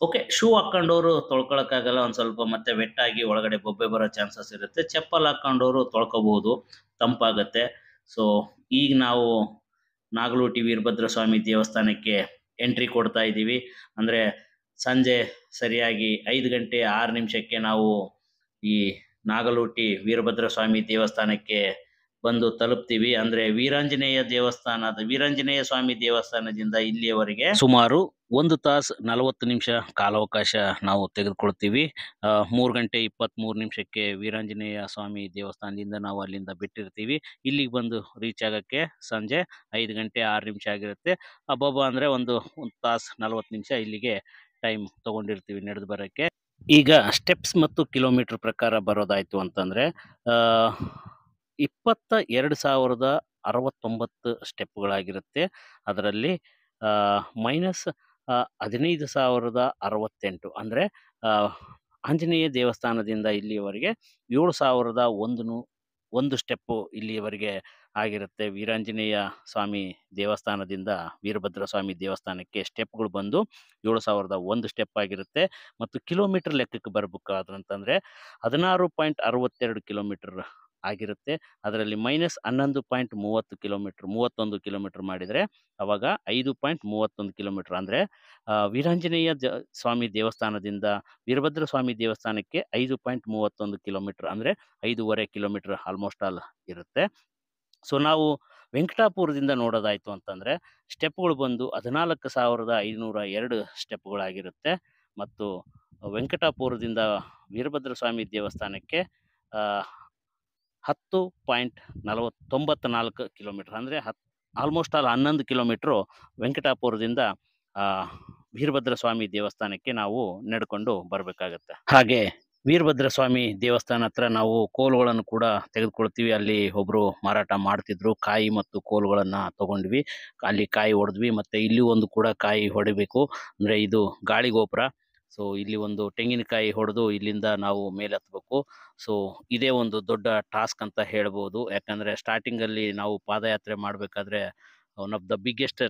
ಓಕೆ, ಶೂ ಹಾಕ್ಕೊಂಡವರು ತೊಳ್ಕೊಳಕ್ಕಾಗಲ್ಲ, ಒಂದು ಸ್ವಲ್ಪ ಮತ್ತೆ ವೆಟ್ಟಾಗಿ ಒಳಗಡೆ ಬೊಬ್ಬೆ ಬರೋ ಚಾನ್ಸಸ್ ಇರುತ್ತೆ. ಚಪ್ಪಲ್ ಹಾಕ್ಕೊಂಡವರು ತೊಳ್ಕೊಬೋದು, ತಂಪಾಗತ್ತೆ. ಸೊ ಈಗ ನಾವು ನಾಗಲೋಟಿ ವೀರಭದ್ರ ಸ್ವಾಮಿ ದೇವಸ್ಥಾನಕ್ಕೆ ಎಂಟ್ರಿ ಕೊಡ್ತಾ ಇದ್ದೀವಿ. ಅಂದರೆ ಸಂಜೆ ಸರಿಯಾಗಿ 5 ಗಂಟೆ 6 ನಿಮಿಷಕ್ಕೆ ನಾವು ಈ ನಾಗಲೋಟಿ ವೀರಭದ್ರ ಸ್ವಾಮಿ ದೇವಸ್ಥಾನಕ್ಕೆ ಬಂದು ತಲುಪ್ತೀವಿ. ಅಂದರೆ ವೀರಾಂಜನೇಯ ಸ್ವಾಮಿ ದೇವಸ್ಥಾನದಿಂದ ಇಲ್ಲಿಯವರೆಗೆ ಸುಮಾರು 1 ತಾಸು 40 ನಿಮಿಷ ಕಾಲಾವಕಾಶ ನಾವು ತೆಗೆದುಕೊಳ್ತೀವಿ. 3 ಗಂಟೆ 23 ನಿಮಿಷಕ್ಕೆ ವೀರಾಂಜನೇಯ ಸ್ವಾಮಿ ದೇವಸ್ಥಾನದಿಂದ ನಾವು ಅಲ್ಲಿಂದ ಬಿಟ್ಟಿರ್ತೀವಿ. ಇಲ್ಲಿಗೆ ಬಂದು ರೀಚ್ ಆಗೋಕ್ಕೆ ಸಂಜೆ 5 ಗಂಟೆ 6 ನಿಮಿಷ ಆಗಿರುತ್ತೆ. ಅಬ್ಬಬ್ಬ ಅಂದರೆ 1 ತಾಸು 40 ನಿಮಿಷ ಇಲ್ಲಿಗೆ ಟೈಮ್ ತೊಗೊಂಡಿರ್ತೀವಿ ನಡೆದು ಬರೋಕ್ಕೆ. ಈಗ ಸ್ಟೆಪ್ಸ್ ಮತ್ತು ಕಿಲೋಮೀಟರ್ ಪ್ರಕಾರ ಬರೋದಾಯಿತು ಅಂತಂದರೆ 22,069 ಸ್ಟೆಪ್ಗಳಾಗಿರುತ್ತೆ. ಅದರಲ್ಲಿ ಮೈನಸ್ 15,068 ಅಂದರೆ ಆಂಜನೇಯ ದೇವಸ್ಥಾನದಿಂದ ಇಲ್ಲಿಯವರೆಗೆ 7,001 ಸ್ಟೆಪ್ಪು ಇಲ್ಲಿಯವರೆಗೆ ಆಗಿರುತ್ತೆ. ವೀರಾಂಜನೇಯ ಸ್ವಾಮಿ ದೇವಸ್ಥಾನದಿಂದ ವೀರಭದ್ರ ಸ್ವಾಮಿ ದೇವಸ್ಥಾನಕ್ಕೆ ಸ್ಟೆಪ್ಗಳು ಬಂದು 7,001 ಸ್ಟೆಪ್ ಆಗಿರುತ್ತೆ. ಮತ್ತು ಕಿಲೋಮೀಟರ್ ಲೆಕ್ಕಕ್ಕೆ ಬರಬೇಕಾದ್ರಂತಂದರೆ 16.62 ಕಿಲೋಮೀಟರ್ ಆಗಿರುತ್ತೆ. ಅದರಲ್ಲಿ -11.30 ಕಿಲೋಮೀಟರ್ 31 ಕಿಲೋಮೀಟರ್ ಮಾಡಿದರೆ ಅವಾಗ 5.31 ಕಿಲೋಮೀಟರ್ ಅಂದರೆ ವೀರಾಂಜನೇಯ ಸ್ವಾಮಿ ದೇವಸ್ಥಾನದಿಂದ ವೀರಭದ್ರ ಸ್ವಾಮಿ ದೇವಸ್ಥಾನಕ್ಕೆ 5.31 ಕಿಲೋಮೀಟರ್ ಅಂದರೆ 5.5 ಕಿಲೋಮೀಟರ್ ಆಲ್ಮೋಸ್ಟ್ ಆಲ್ ಇರುತ್ತೆ. ಸೊ ನಾವು ವೆಂಕಟಾಪುರದಿಂದ ನೋಡೋದಾಯಿತು ಅಂತಂದರೆ ಸ್ಟೆಪ್ಗಳು ಬಂದು 14,502 ಸ್ಟೆಪ್ಗಳಾಗಿರುತ್ತೆ. ಮತ್ತು ವೆಂಕಟಾಪುರದಿಂದ ವೀರಭದ್ರ ಸ್ವಾಮಿ ದೇವಸ್ಥಾನಕ್ಕೆ 10.94 ಕಿಲೋಮೀಟರ್ ಅಂದರೆ almost all 11 kilometre ವೆಂಕಟಾಪುರದಿಂದ Veerabhadra Swamy ದೇವಸ್ಥಾನಕ್ಕೆ ನಾವು ನಡ್ಕೊಂಡು ಬರಬೇಕಾಗತ್ತೆ. ಹಾಗೆ ವೀರಭದ್ರ ಸ್ವಾಮಿ ದೇವಸ್ಥಾನ ಹತ್ರ ನಾವು ಕೋಲುಗಳನ್ನು ಕೂಡ ತೆಗೆದುಕೊಳ್ತೀವಿ. ಅಲ್ಲಿ ಒಬ್ರು ಮಾರಾಟ ಮಾಡ್ತಿದ್ರು, ಕಾಯಿ ಮತ್ತು ಕೋಲುಗಳನ್ನ ತಗೊಂಡ್ವಿ, ಅಲ್ಲಿ ಕಾಯಿ ಹೊಡೆದ್ವಿ. ಮತ್ತೆ ಇಲ್ಲಿ ಒಂದು ಕೂಡ ಕಾಯಿ ಹೊಡಿಬೇಕು, ಅಂದ್ರೆ ಇದು ಗಾಳಿ ಗೋಪುರ. ಸೊ ಇಲ್ಲಿ ಒಂದು ತೆಂಗಿನಕಾಯಿ ಹೊಡೆದು ಇಲ್ಲಿಂದ ನಾವು ಮೇಲೆ ಹತ್ಬೇಕು. ಸೊ ಇದೇ ಒಂದು ದೊಡ್ಡ ಟಾಸ್ಕ್ ಅಂತ ಹೇಳ್ಬೋದು. ಯಾಕಂದ್ರೆ ಸ್ಟಾರ್ಟಿಂಗ್ ಅಲ್ಲಿ ನಾವು ಪಾದಯಾತ್ರೆ ಮಾಡ್ಬೇಕಾದ್ರೆ one of the biggest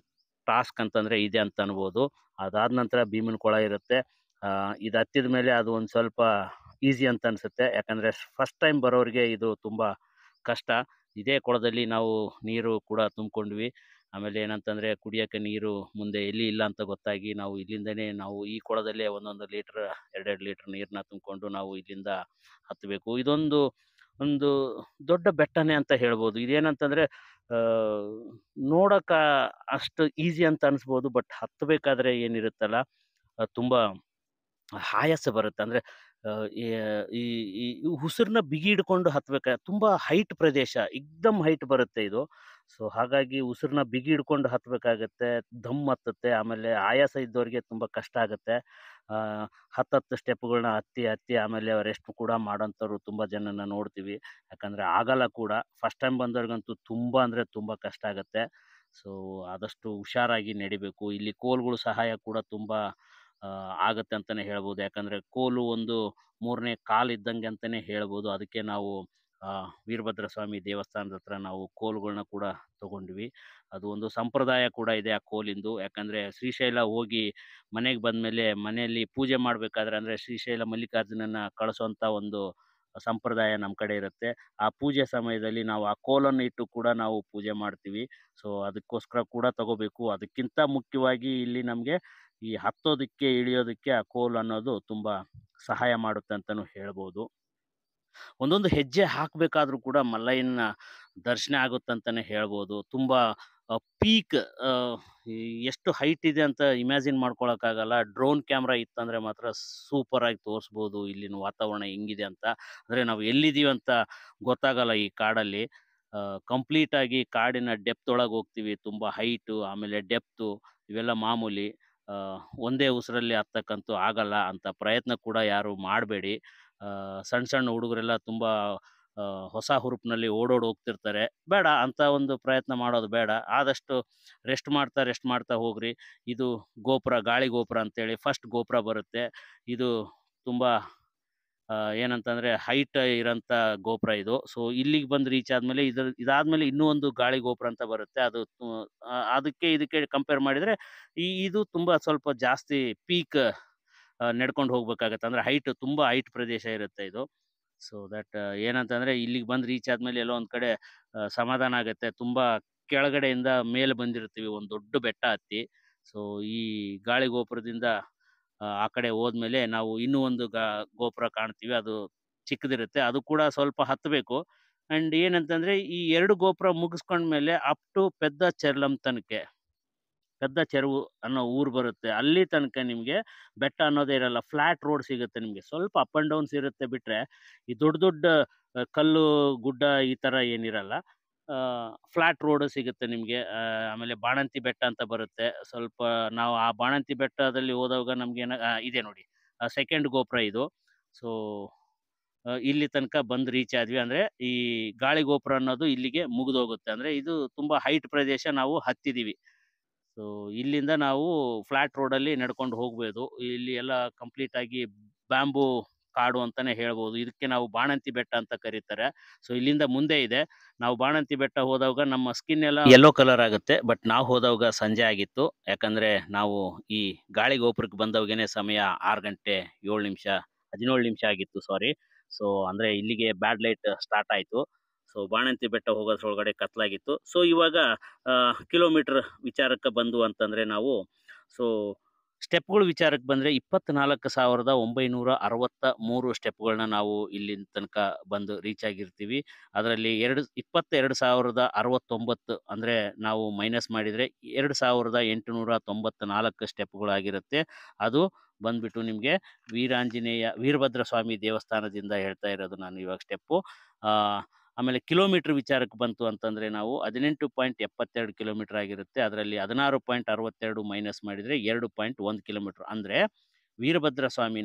task ಅಂತಂದ್ರೆ ಇದೆ ಅಂತ ಅನ್ಬೋದು. ಅದಾದ ನಂತರ ಭೀಮನ ಕೊಳ ಇರುತ್ತೆ. ಇದು ಹತ್ತಿದ ಮೇಲೆ ಅದು ಒಂದು ಸ್ವಲ್ಪ ಈಸಿ ಅಂತ ಅನ್ಸುತ್ತೆ. ಯಾಕಂದ್ರೆ ಫಸ್ಟ್ ಟೈಮ್ ಬರೋರಿಗೆ ಇದು ತುಂಬಾ ಕಷ್ಟ. ಇದೇ ಕೊಳದಲ್ಲಿ ನಾವು ನೀರು ಕೂಡ ತುಂಬಿಕೊಂಡ್ವಿ. ಆಮೇಲೆ ಏನಂತಂದ್ರೆ ಕುಡಿಯೋಕೆ ನೀರು ಮುಂದೆ ಎಲ್ಲಿ ಇಲ್ಲ ಅಂತ ಗೊತ್ತಾಗಿ ನಾವು ಇಲ್ಲಿಂದನೇ ನಾವು ಈ ಕೊಳದಲ್ಲೇ 1 ಲೀಟರ್ 2 ಲೀಟರ್ ನೀರನ್ನ ತುಂಬಿಕೊಂಡು ನಾವು ಇಲ್ಲಿಂದ ಹತ್ತಬೇಕು. ಇದೊಂದು ದೊಡ್ಡ ಬೆಟ್ಟನೇ ಅಂತ ಹೇಳ್ಬೋದು. ಇದೇನಂತಂದ್ರೆ ನೋಡಕ ಅಷ್ಟು ಈಸಿ ಅಂತ ಅನ್ಸ್ಬೋದು, ಬಟ್ ಹತ್ತಬೇಕಾದ್ರೆ ಏನಿರುತ್ತಲ್ಲ ತುಂಬಾ ಆಯಾಸ ಬರುತ್ತೆ. ಅಂದ್ರೆ ಈ ಉಸಿರನ್ನ ಬಿಗಿ ಹಿಡ್ಕೊಂಡು ಹತ್ಬೇಕ. ತುಂಬಾ ಹೈಟ್ ಪ್ರದೇಶ, ಎಕ್ದಮ್ ಹೈಟ್ ಬರುತ್ತೆ ಇದು. ಸೊ ಹಾಗಾಗಿ ಉಸಿರನ್ನ ಬಿಗಿ ಹಿಡ್ಕೊಂಡು ಹತ್ಬೇಕಾಗತ್ತೆ, ದಮ್ ಹತ್ತುತ್ತೆ. ಆಮೇಲೆ ಆಯಾಸ ಇದ್ದವ್ರಿಗೆ ತುಂಬಾ ಕಷ್ಟ ಆಗುತ್ತೆ. 10 ಸ್ಟೆಪ್ಗಳನ್ನ ಹತ್ತಿ ಆಮೇಲೆ ರೆಸ್ಟ್ ಕೂಡ ಮಾಡೋಂಥವ್ರು ತುಂಬಾ ಜನನ ನೋಡ್ತೀವಿ. ಯಾಕಂದ್ರೆ ಆಗಲ್ಲ ಕೂಡ. ಫಸ್ಟ್ ಟೈಮ್ ಬಂದವ್ರಿಗಂತೂ ತುಂಬಾ ಅಂದ್ರೆ ತುಂಬಾ ಕಷ್ಟ ಆಗುತ್ತೆ. ಸೊ ಆದಷ್ಟು ಹುಷಾರಾಗಿ ನಡಿಬೇಕು. ಇಲ್ಲಿ ಕೋಲ್ಗಳು ಸಹಾಯ ಕೂಡ ತುಂಬಾ ಆಗತ್ತೆ ಅಂತಾನೆ ಹೇಳ್ಬೋದು. ಯಾಕಂದ್ರೆ ಕೋಲು ಒಂದು 3ನೇ ಕಾಲು ಇದ್ದಂಗೆ ಅಂತಾನೆ ಹೇಳ್ಬೋದು. ಅದಕ್ಕೆ ನಾವು ವೀರಭದ್ರ ಸ್ವಾಮಿ ದೇವಸ್ಥಾನದ ಹತ್ರ ನಾವು ಕೋಲುಗಳನ್ನ ಕೂಡ ತಗೊಂಡ್ವಿ. ಅದು ಒಂದು ಸಂಪ್ರದಾಯ ಕೂಡ ಇದೆ ಆ ಕೋಲಿಂದು. ಯಾಕಂದ್ರೆ ಶ್ರೀಶೈಲ ಹೋಗಿ ಮನೆಗೆ ಬಂದ್ಮೇಲೆ ಮನೆಯಲ್ಲಿ ಪೂಜೆ ಮಾಡ್ಬೇಕಾದ್ರೆ ಅಂದ್ರೆ ಶ್ರೀಶೈಲ ಮಲ್ಲಿಕಾರ್ಜುನನ ಕಳಿಸೋಂತ ಒಂದು ಸಂಪ್ರದಾಯ ನಮ್ಮ ಕಡೆ ಇರುತ್ತೆ. ಆ ಪೂಜೆ ಸಮಯದಲ್ಲಿ ನಾವು ಆ ಕೋಲನ್ನು ಇಟ್ಟು ಕೂಡ ನಾವು ಪೂಜೆ ಮಾಡ್ತೀವಿ. ಸೊ ಅದಕ್ಕೋಸ್ಕರ ಕೂಡ ತಗೋಬೇಕು. ಅದಕ್ಕಿಂತ ಮುಖ್ಯವಾಗಿ ಇಲ್ಲಿ ನಮಗೆ ಈ ಹತ್ತೋದಕ್ಕೆ ಇಳಿಯೋದಕ್ಕೆ ಆ ಕೋಲ್ ಅನ್ನೋದು ತುಂಬಾ ಸಹಾಯ ಮಾಡುತ್ತೆ ಅಂತಾನು ಹೇಳ್ಬೋದು. ಒಂದೊಂದು ಹೆಜ್ಜೆ ಹಾಕ್ಬೇಕಾದ್ರೂ ಕೂಡ ಮಲ್ಲಯ್ಯನ ದರ್ಶನ ಆಗುತ್ತಂತಾನೆ ಹೇಳ್ಬೋದು. ತುಂಬಾ ಪೀಕ್ ಎಷ್ಟು ಹೈಟ್ ಇದೆ ಅಂತ ಇಮ್ಯಾಜಿನ್ ಮಾಡ್ಕೊಳಕ್ಕಾಗಲ್ಲ. ಡ್ರೋನ್ ಕ್ಯಾಮ್ರಾ ಇತ್ತಂದ್ರೆ ಮಾತ್ರ ಸೂಪರ್ ಆಗಿ ತೋರಿಸ್ಬೋದು ಇಲ್ಲಿನ ವಾತಾವರಣ ಹೆಂಗಿದೆ ಅಂತ. ಅಂದ್ರೆ ನಾವು ಎಲ್ಲಿದ್ದೀವಿ ಅಂತ ಗೊತ್ತಾಗಲ್ಲ ಈ ಕಾಡಲ್ಲಿ. ಕಂಪ್ಲೀಟ್ ಆಗಿ ಕಾಡಿನ ಡೆಪ್ತ್ ಒಳಗೆ ಹೋಗ್ತೀವಿ. ತುಂಬಾ ಹೈಟು ಆಮೇಲೆ ಡೆಪ್ತು ಇವೆಲ್ಲ ಮಾಮೂಲಿ. ಒಂದೇ ಉಸಿರಲ್ಲಿ ಹತ್ತಕ್ಕಂತೂ ಆಗಲ್ಲ. ಅಂತ ಪ್ರಯತ್ನ ಕೂಡ ಯಾರು ಮಾಡಬೇಡಿ. ಸಣ್ಣ ಹುಡುಗರೆಲ್ಲ ತುಂಬಾ ಹೊಸ ಹುರುಪಿನಲ್ಲಿ ಹೋಗ್ತಿರ್ತಾರೆ. ಬೇಡ ಅಂತ ಒಂದು ಪ್ರಯತ್ನ ಮಾಡೋದು ಬೇಡ. ಆದಷ್ಟು ರೆಸ್ಟ್ ಮಾಡ್ತಾ ಹೋಗ್ರಿ. ಇದು ಗೋಪುರ, ಗಾಳಿ ಗೋಪುರ ಅಂತೇಳಿ ಫಸ್ಟ್ ಗೋಪುರ ಬರುತ್ತೆ. ಇದು ತುಂಬಾ ಏನಂತಂದ್ರೆ ಹೈಟ್ ಇರೋಂಥ ಗೋಪುರ ಇದು. ಸೊ ಇಲ್ಲಿಗೆ ಬಂದು ರೀಚ್ ಆದ್ಮೇಲೆ ಇದಾದ್ಮೇಲೆ ಇನ್ನೂ ಒಂದು ಗಾಳಿ ಗೋಪುರ ಅಂತ ಬರುತ್ತೆ. ಅದು ಇದಕ್ಕೆ ಕಂಪೇರ್ ಮಾಡಿದ್ರೆ ಇದು ತುಂಬಾ ಸ್ವಲ್ಪ ಜಾಸ್ತಿ ಪೀಕ್ ನಡ್ಕೊಂಡು ಹೋಗ್ಬೇಕಾಗತ್ತೆ. ಅಂದ್ರೆ ಹೈಟ್, ತುಂಬಾ ಹೈಟ್ ಪ್ರದೇಶ ಇರುತ್ತೆ ಇದು. ಸೊ ದಟ್ ಏನಂತಂದ್ರೆ ಇಲ್ಲಿಗೆ ಬಂದು ರೀಚ್ ಆದ್ಮೇಲೆ ಎಲ್ಲೋ ಒಂದ್ ಕಡೆ ಸಮಾಧಾನ ಆಗುತ್ತೆ. ತುಂಬಾ ಕೆಳಗಡೆಯಿಂದ ಮೇಲೆ ಬಂದಿರ್ತೀವಿ ಒಂದು ದೊಡ್ಡ ಬೆಟ್ಟ ಹತ್ತಿ. ಸೊ ಈ ಗಾಳಿ ಗೋಪುರದಿಂದ ಆ ಕಡೆ ಹೋದ್ಮೇಲೆ ನಾವು ಇನ್ನೂ ಒಂದು ಗೋಪುರ ಕಾಣ್ತೀವಿ. ಅದು ಚಿಕ್ಕದಿರುತ್ತೆ, ಅದು ಕೂಡ ಸ್ವಲ್ಪ ಹತ್ತಬೇಕು. ಅಂಡ್ ಏನಂತಂದ್ರೆ ಈ 2 ಗೋಪುರ ಮುಗಿಸ್ಕೊಂಡ್ಮೇಲೆ ಅಪ್ ಟು ಪೆದ್ದ ಚೆರ್ಲಂ ತನಕ, ಪೆದ್ದ ಚೆರುವು ಅನ್ನೋ ಊರು ಬರುತ್ತೆ. ಅಲ್ಲಿ ತನಕ ನಿಮ್ಗೆ ಬೆಟ್ಟ ಅನ್ನೋದೇ ಇರಲ್ಲ. ಫ್ಲಾಟ್ ರೋಡ್ ಸಿಗುತ್ತೆ ನಿಮ್ಗೆ. ಸ್ವಲ್ಪ ಅಪ್ ಅಂಡ್ ಡೌನ್ಸ್ ಇರುತ್ತೆ ಬಿಟ್ರೆ ಈ ದೊಡ್ಡ ಕಲ್ಲು ಗುಡ್ಡ ಈ ತರ ಏನಿರಲ್ಲ. ಫ್ಲಾಟ್ ರೋಡ್ ಸಿಗುತ್ತೆ ನಿಮ್ಗೆ. ಆಮೇಲೆ ಬಾಣಂತಿ ಬೆಟ್ಟ ಅಂತ ಬರುತ್ತೆ. ಸ್ವಲ್ಪ ನಾವು ಆ ಬಾಣಂತಿ ಬೆಟ್ಟದಲ್ಲಿ ಹೋದಾಗ ನಮ್ಗೆ ಇದೆ ನೋಡಿ, ಸೆಕೆಂಡ್ ಗೋಪುರ ಇದು. ಸೊ ಇಲ್ಲಿ ತನಕ ಬಂದು ರೀಚ್ ಆದ್ವಿ ಅಂದ್ರೆ ಈ ಗಾಳಿ ಗೋಪುರ ಅನ್ನೋದು ಇಲ್ಲಿಗೆ ಮುಗಿದೋಗುತ್ತೆ. ಅಂದ್ರೆ ಇದು ತುಂಬಾ ಹೈಟ್ ಪ್ರದೇಶ ನಾವು ಹತ್ತಿದೀವಿ. ಸೊ ಇಲ್ಲಿಂದ ನಾವು ಫ್ಲಾಟ್ ರೋಡಲ್ಲಿ ನಡ್ಕೊಂಡು ಹೋಗ್ಬೋದು. ಇಲ್ಲಿ ಎಲ್ಲ ಕಂಪ್ಲೀಟ್ ಆಗಿ ಬ್ಯಾಂಬೂ ಕಾಡು ಅಂತಾನೆ ಹೇಳ್ಬೋದು. ಇದಕ್ಕೆ ನಾವು ಬಾಣಂತಿ ಬೆಟ್ಟ ಅಂತ ಕರೀತಾರೆ. ಸೊ ಇಲ್ಲಿಂದ ಮುಂದೆ ಇದೆ. ನಾವು ಬಾಣಂತಿ ಬೆಟ್ಟ ಹೋದಾಗ ನಮ್ಮ ಸ್ಕಿನ್ ಎಲ್ಲ ಯೆಲ್ಲೋ ಕಲರ್ ಆಗುತ್ತೆ. ಬಟ್ ನಾವು ಹೋದಾಗ ಸಂಜೆ ಆಗಿತ್ತು. ಯಾಕಂದ್ರೆ ನಾವು ಈ ಗಾಳಿ ಗೋಪುರಕ್ಕೆ ಬಂದವಾಗೇನೆ ಸಮಯ 6 ಗಂಟೆ 7 ನಿಮಿಷ 17 ನಿಮಿಷ ಆಗಿತ್ತು, ಸಾರಿ. ಸೊ ಅಂದ್ರೆ ಇಲ್ಲಿಗೆ ಬ್ಯಾಡ್ ಲೈಟ್ ಸ್ಟಾರ್ಟ್ ಆಯ್ತು. ಸೊ ಬಾಣಂತಿ ಬೆಟ್ಟ ಹೋಗೋದ್ರೊಳಗಡೆ ಕತ್ಲಾಗಿತ್ತು. ಸೊ ಇವಾಗ ಕಿಲೋಮೀಟರ್ ವಿಚಾರಕ್ಕೆ ಬಂದು ಅಂತಂದರೆ ನಾವು ಸೊ ಸ್ಟೆಪ್ಗಳು ವಿಚಾರಕ್ಕೆ ಬಂದರೆ 24,963 ಸ್ಟೆಪ್ಗಳನ್ನ ನಾವು ಇಲ್ಲಿನ ತನಕ ಬಂದು ರೀಚ್ ಆಗಿರ್ತೀವಿ. ಅದರಲ್ಲಿ 22,069 ಅಂದರೆ ನಾವು ಮೈನಸ್ ಮಾಡಿದರೆ 2,894 ಸ್ಟೆಪ್ಗಳಾಗಿರುತ್ತೆ. ಅದು ಬಂದ್ಬಿಟ್ಟು ನಿಮಗೆ ವೀರಭದ್ರ ಸ್ವಾಮಿ ದೇವಸ್ಥಾನದಿಂದ ಹೇಳ್ತಾ ಇರೋದು ನಾನು ಇವಾಗ ಸ್ಟೆಪ್ಪು. ಆಮೇಲೆ ಕಿಲೋಮೀಟ್ರ್ ವಿಚಾರಕ್ಕೆ ಬಂತು ಅಂತಂದರೆ ನಾವು 18.72 ಕಿಲೋಮೀಟ್ರ್ ಆಗಿರುತ್ತೆ. ಅದರಲ್ಲಿ 16.62 ಮೈನಸ್ ಮಾಡಿದರೆ 2.1 ಕಿಲೋಮೀಟ್ರ್. ಅಂದರೆ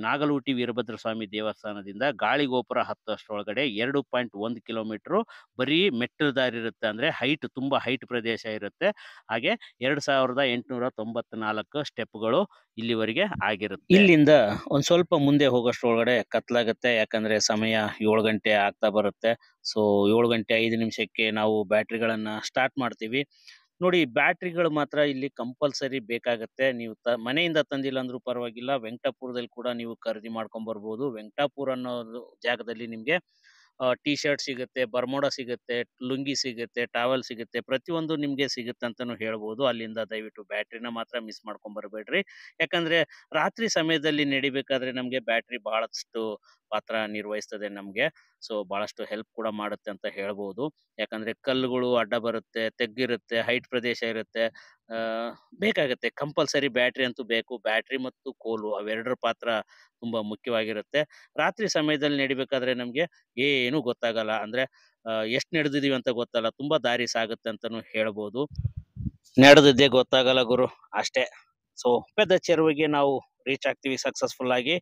ನಾಗಲೂಟಿ ವೀರಭದ್ರ ಸ್ವಾಮಿ ದೇವಸ್ಥಾನದಿಂದ ಗಾಳಿಗೋಪುರ ಹತ್ತಷ್ಟರೊಳಗಡೆ 2.1 ಕಿಲೋಮೀಟ್ರು ಬರೀ ಮೆಟ್ಟಲು ದಾರಿ ಇರುತ್ತೆ. ಅಂದರೆ ತುಂಬ ಹೈಟ್ ಪ್ರದೇಶ ಇರುತ್ತೆ. ಹಾಗೆ 2,894 ಸ್ಟೆಪ್ಗಳು ಇಲ್ಲಿವರೆಗೆ ಆಗಿರುತ್ತೆ. ಇಲ್ಲಿಂದ ಒಂದು ಸ್ವಲ್ಪ ಮುಂದೆ ಹೋಗೋಷ್ಟರೊಳಗಡೆ ಕತ್ಲಾಗುತ್ತೆ, ಯಾಕಂದರೆ ಸಮಯ 7 ಗಂಟೆ ಆಗ್ತಾ ಬರುತ್ತೆ. ಸೊ 7 ಗಂಟೆ 5 ನಿಮಿಷಕ್ಕೆ ನಾವು ಬ್ಯಾಟ್ರಿಗಳನ್ನು ಸ್ಟಾರ್ಟ್ ಮಾಡ್ತೀವಿ. ನೋಡಿ, ಬ್ಯಾಟ್ರಿಗಳು ಮಾತ್ರ ಇಲ್ಲಿ ಕಂಪಲ್ಸರಿ ಬೇಕಾಗುತ್ತೆ. ನೀವು ಮನೆಯಿಂದ ತಂದಿಲ್ಲ ಅಂದ್ರೂ ಪರವಾಗಿಲ್ಲ, ವೆಂಕಟಾಪುರದಲ್ಲಿ ಕೂಡ ನೀವು ಖರೀದಿ ಮಾಡ್ಕೊಂಬರ್ಬೋದು. ವೆಂಕಟಾಪುರ ಅನ್ನೋದು ಜಾಗದಲ್ಲಿ ನಿಮಗೆ ಟೀ ಶರ್ಟ್ ಸಿಗುತ್ತೆ, ಬರ್ಮೋಡ ಸಿಗುತ್ತೆ, ಲುಂಗಿ ಸಿಗುತ್ತೆ, ಟಾವಲ್ ಸಿಗುತ್ತೆ, ಪ್ರತಿಯೊಂದು ನಿಮಗೆ ಸಿಗುತ್ತೆ ಅಂತಲೂ ಹೇಳ್ಬೋದು. ಅಲ್ಲಿಂದ ದಯವಿಟ್ಟು ಬ್ಯಾಟ್ರಿನ ಮಾತ್ರ ಮಿಸ್ ಮಾಡ್ಕೊಂಬರ್ಬೇಡ್ರಿ. ಯಾಕಂದರೆ ರಾತ್ರಿ ಸಮಯದಲ್ಲಿ ನಡಿಬೇಕಾದ್ರೆ ನಮಗೆ ಬ್ಯಾಟ್ರಿ ಬಹಳಷ್ಟು ಪಾತ್ರ ನಿರ್ವಹಿಸ್ತದೆ ನಮಗೆ. ಸೊ ಭಾಳಷ್ಟು ಹೆಲ್ಪ್ ಕೂಡ ಮಾಡುತ್ತೆ ಅಂತ ಹೇಳ್ಬೋದು. ಯಾಕಂದರೆ ಕಲ್ಲುಗಳು ಅಡ್ಡ ಬರುತ್ತೆ, ತೆಗ್ಗಿರುತ್ತೆ, ಹೈಟ್ ಪ್ರದೇಶ ಇರುತ್ತೆ, ಬೇಕಾಗುತ್ತೆ. ಕಂಪಲ್ಸರಿ ಬ್ಯಾಟ್ರಿ ಅಂತೂ ಬೇಕು. ಬ್ಯಾಟ್ರಿ ಮತ್ತು ಕೋಲು ಅವೆರಡರ ಪಾತ್ರ ತುಂಬ ಮುಖ್ಯವಾಗಿರುತ್ತೆ. ರಾತ್ರಿ ಸಮಯದಲ್ಲಿ ನಡಿಬೇಕಾದ್ರೆ ನಮಗೆ ಏನೂ ಗೊತ್ತಾಗಲ್ಲ, ಅಂದರೆ ಎಷ್ಟು ನಡೆದಿದ್ದೀವಿ ಅಂತ ಗೊತ್ತಲ್ಲ, ತುಂಬ ದಾರಿ ಸಾಗುತ್ತೆ ಅಂತಲೂ ಹೇಳ್ಬೋದು. ನಡೆದಿದ್ದೇ ಗೊತ್ತಾಗಲ್ಲ ಗುರು, ಅಷ್ಟೇ. ಸೊ ಪೆದ್ದ ಚೆರುವಿಗೆ ನಾವು ರೀಚ್ ಆಗ್ತೀವಿ ಸಕ್ಸಸ್ಫುಲ್ ಆಗಿ.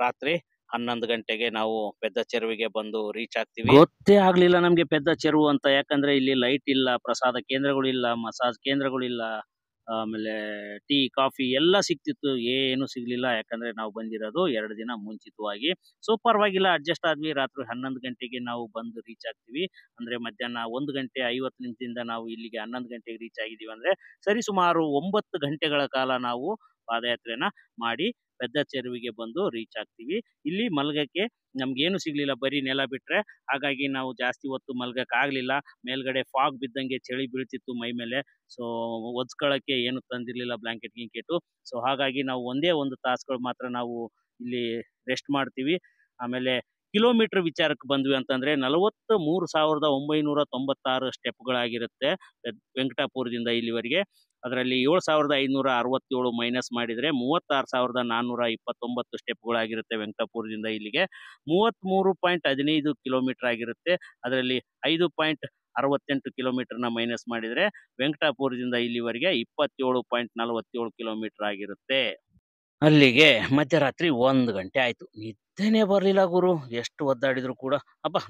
ರಾತ್ರಿ 11 ಗಂಟೆಗೆ ನಾವು ಪೆದ್ದ ಚೆರುವಿಗೆ ಬಂದು ರೀಚ್ ಆಗ್ತೀವಿ. ಗೊತ್ತೇ ಆಗ್ಲಿಲ್ಲ ನಮ್ಗೆ ಪೆದ್ದ ಚೆರುವು ಅಂತ, ಯಾಕಂದ್ರೆ ಇಲ್ಲಿ ಲೈಟ್ ಇಲ್ಲ, ಪ್ರಸಾದ ಕೇಂದ್ರಗಳಿಲ್ಲ, ಮಸಾಜ್ ಕೇಂದ್ರಗಳಿಲ್ಲ, ಆಮೇಲೆ ಟೀ ಕಾಫಿ ಎಲ್ಲ ಸಿಕ್ತಿತ್ತು, ಏನು ಸಿಗ್ಲಿಲ್ಲ. ಯಾಕಂದ್ರೆ ನಾವು ಬಂದಿರೋದು 2 ದಿನ ಮುಂಚಿತವಾಗಿ. ಸೊ ಪರವಾಗಿಲ್ಲ, ಅಡ್ಜಸ್ಟ್ ಆದ್ವಿ. ರಾತ್ರಿ 11 ಗಂಟೆಗೆ ನಾವು ಬಂದು ರೀಚ್ ಆಗ್ತೀವಿ. ಅಂದ್ರೆ ಮಧ್ಯಾಹ್ನ 1 ಗಂಟೆ 50 ನಿಮಿಷದಿಂದ ನಾವು ಇಲ್ಲಿಗೆ 11 ಗಂಟೆಗೆ ರೀಚ್ ಆಗಿದ್ದೀವಿ. ಅಂದ್ರೆ ಸರಿ ಸುಮಾರು 9 ಗಂಟೆಗಳ ಕಾಲ ನಾವು ಪಾದಯಾತ್ರೆನ ಮಾಡಿ ಪೆದ್ದ ಚೆರುವಿಗೆ ಬಂದು ರೀಚ್ ಆಗ್ತೀವಿ. ಇಲ್ಲಿ ಮಲ್ಗಕ್ಕೆ ನಮ್ಗೇನು ಸಿಗ್ಲಿಲ್ಲ, ಬರೀ ನೆಲ ಬಿಟ್ರೆ. ಹಾಗಾಗಿ ನಾವು ಜಾಸ್ತಿ ಹೊತ್ತು ಮಲ್ಗಕ್ಕೆ ಆಗ್ಲಿಲ್ಲ. ಮೇಲ್ಗಡೆ ಫಾಗ್ ಬಿದ್ದಂಗೆ ಚಳಿ ಬೀಳ್ತಿತ್ತು ಮೈ ಮೇಲೆ. ಸೊ ಒದ್ಸ್ಕೊಳಕ್ಕೆ ಏನು ತಂದಿರ್ಲಿಲ್ಲ, ಬ್ಲಾಂಕೆಟ್ ಗಿಂಕೆಟು. ಸೊ ಹಾಗಾಗಿ ನಾವು ಒಂದೇ 1 ತಾಸುಗಳು ಮಾತ್ರ ನಾವು ಇಲ್ಲಿ ರೆಸ್ಟ್ ಮಾಡ್ತೀವಿ. ಆಮೇಲೆ ಕಿಲೋಮೀಟರ್ ವಿಚಾರಕ್ಕೆ ಬಂದ್ವಿ ಅಂತಂದ್ರೆ 43,996 ಸ್ಟೆಪ್ಗಳಾಗಿರುತ್ತೆ ವೆಂಕಟಾಪುರದಿಂದ ಇಲ್ಲಿವರೆಗೆ. ಅದರಲ್ಲಿ 7,567 ಮೈನಸ್ ಮಾಡಿದರೆ 36,429 ಸ್ಟೆಪ್ಗಳಾಗಿರುತ್ತೆ ವೆಂಕಟಾಪುರದಿಂದ ಇಲ್ಲಿಗೆ. 33.15 ಕಿಲೋಮೀಟರ್ ಆಗಿರುತ್ತೆ. ಅದರಲ್ಲಿ 5.68 ಕಿಲೋಮೀಟರ್ನ ಮೈನಸ್ ಮಾಡಿದರೆ ವೆಂಕಟಾಪುರದಿಂದ ಇಲ್ಲಿವರೆಗೆ 27.47 ಕಿಲೋಮೀಟರ್ ಆಗಿರುತ್ತೆ. ಅಲ್ಲಿಗೆ ಮಧ್ಯರಾತ್ರಿ 1 ಗಂಟೆ ಆಯಿತು. ನಿದ್ದೆನೇ ಬರಲಿಲ್ಲ ಗುರು, ಎಷ್ಟು ಒದ್ದಾಡಿದ್ರು ಕೂಡ.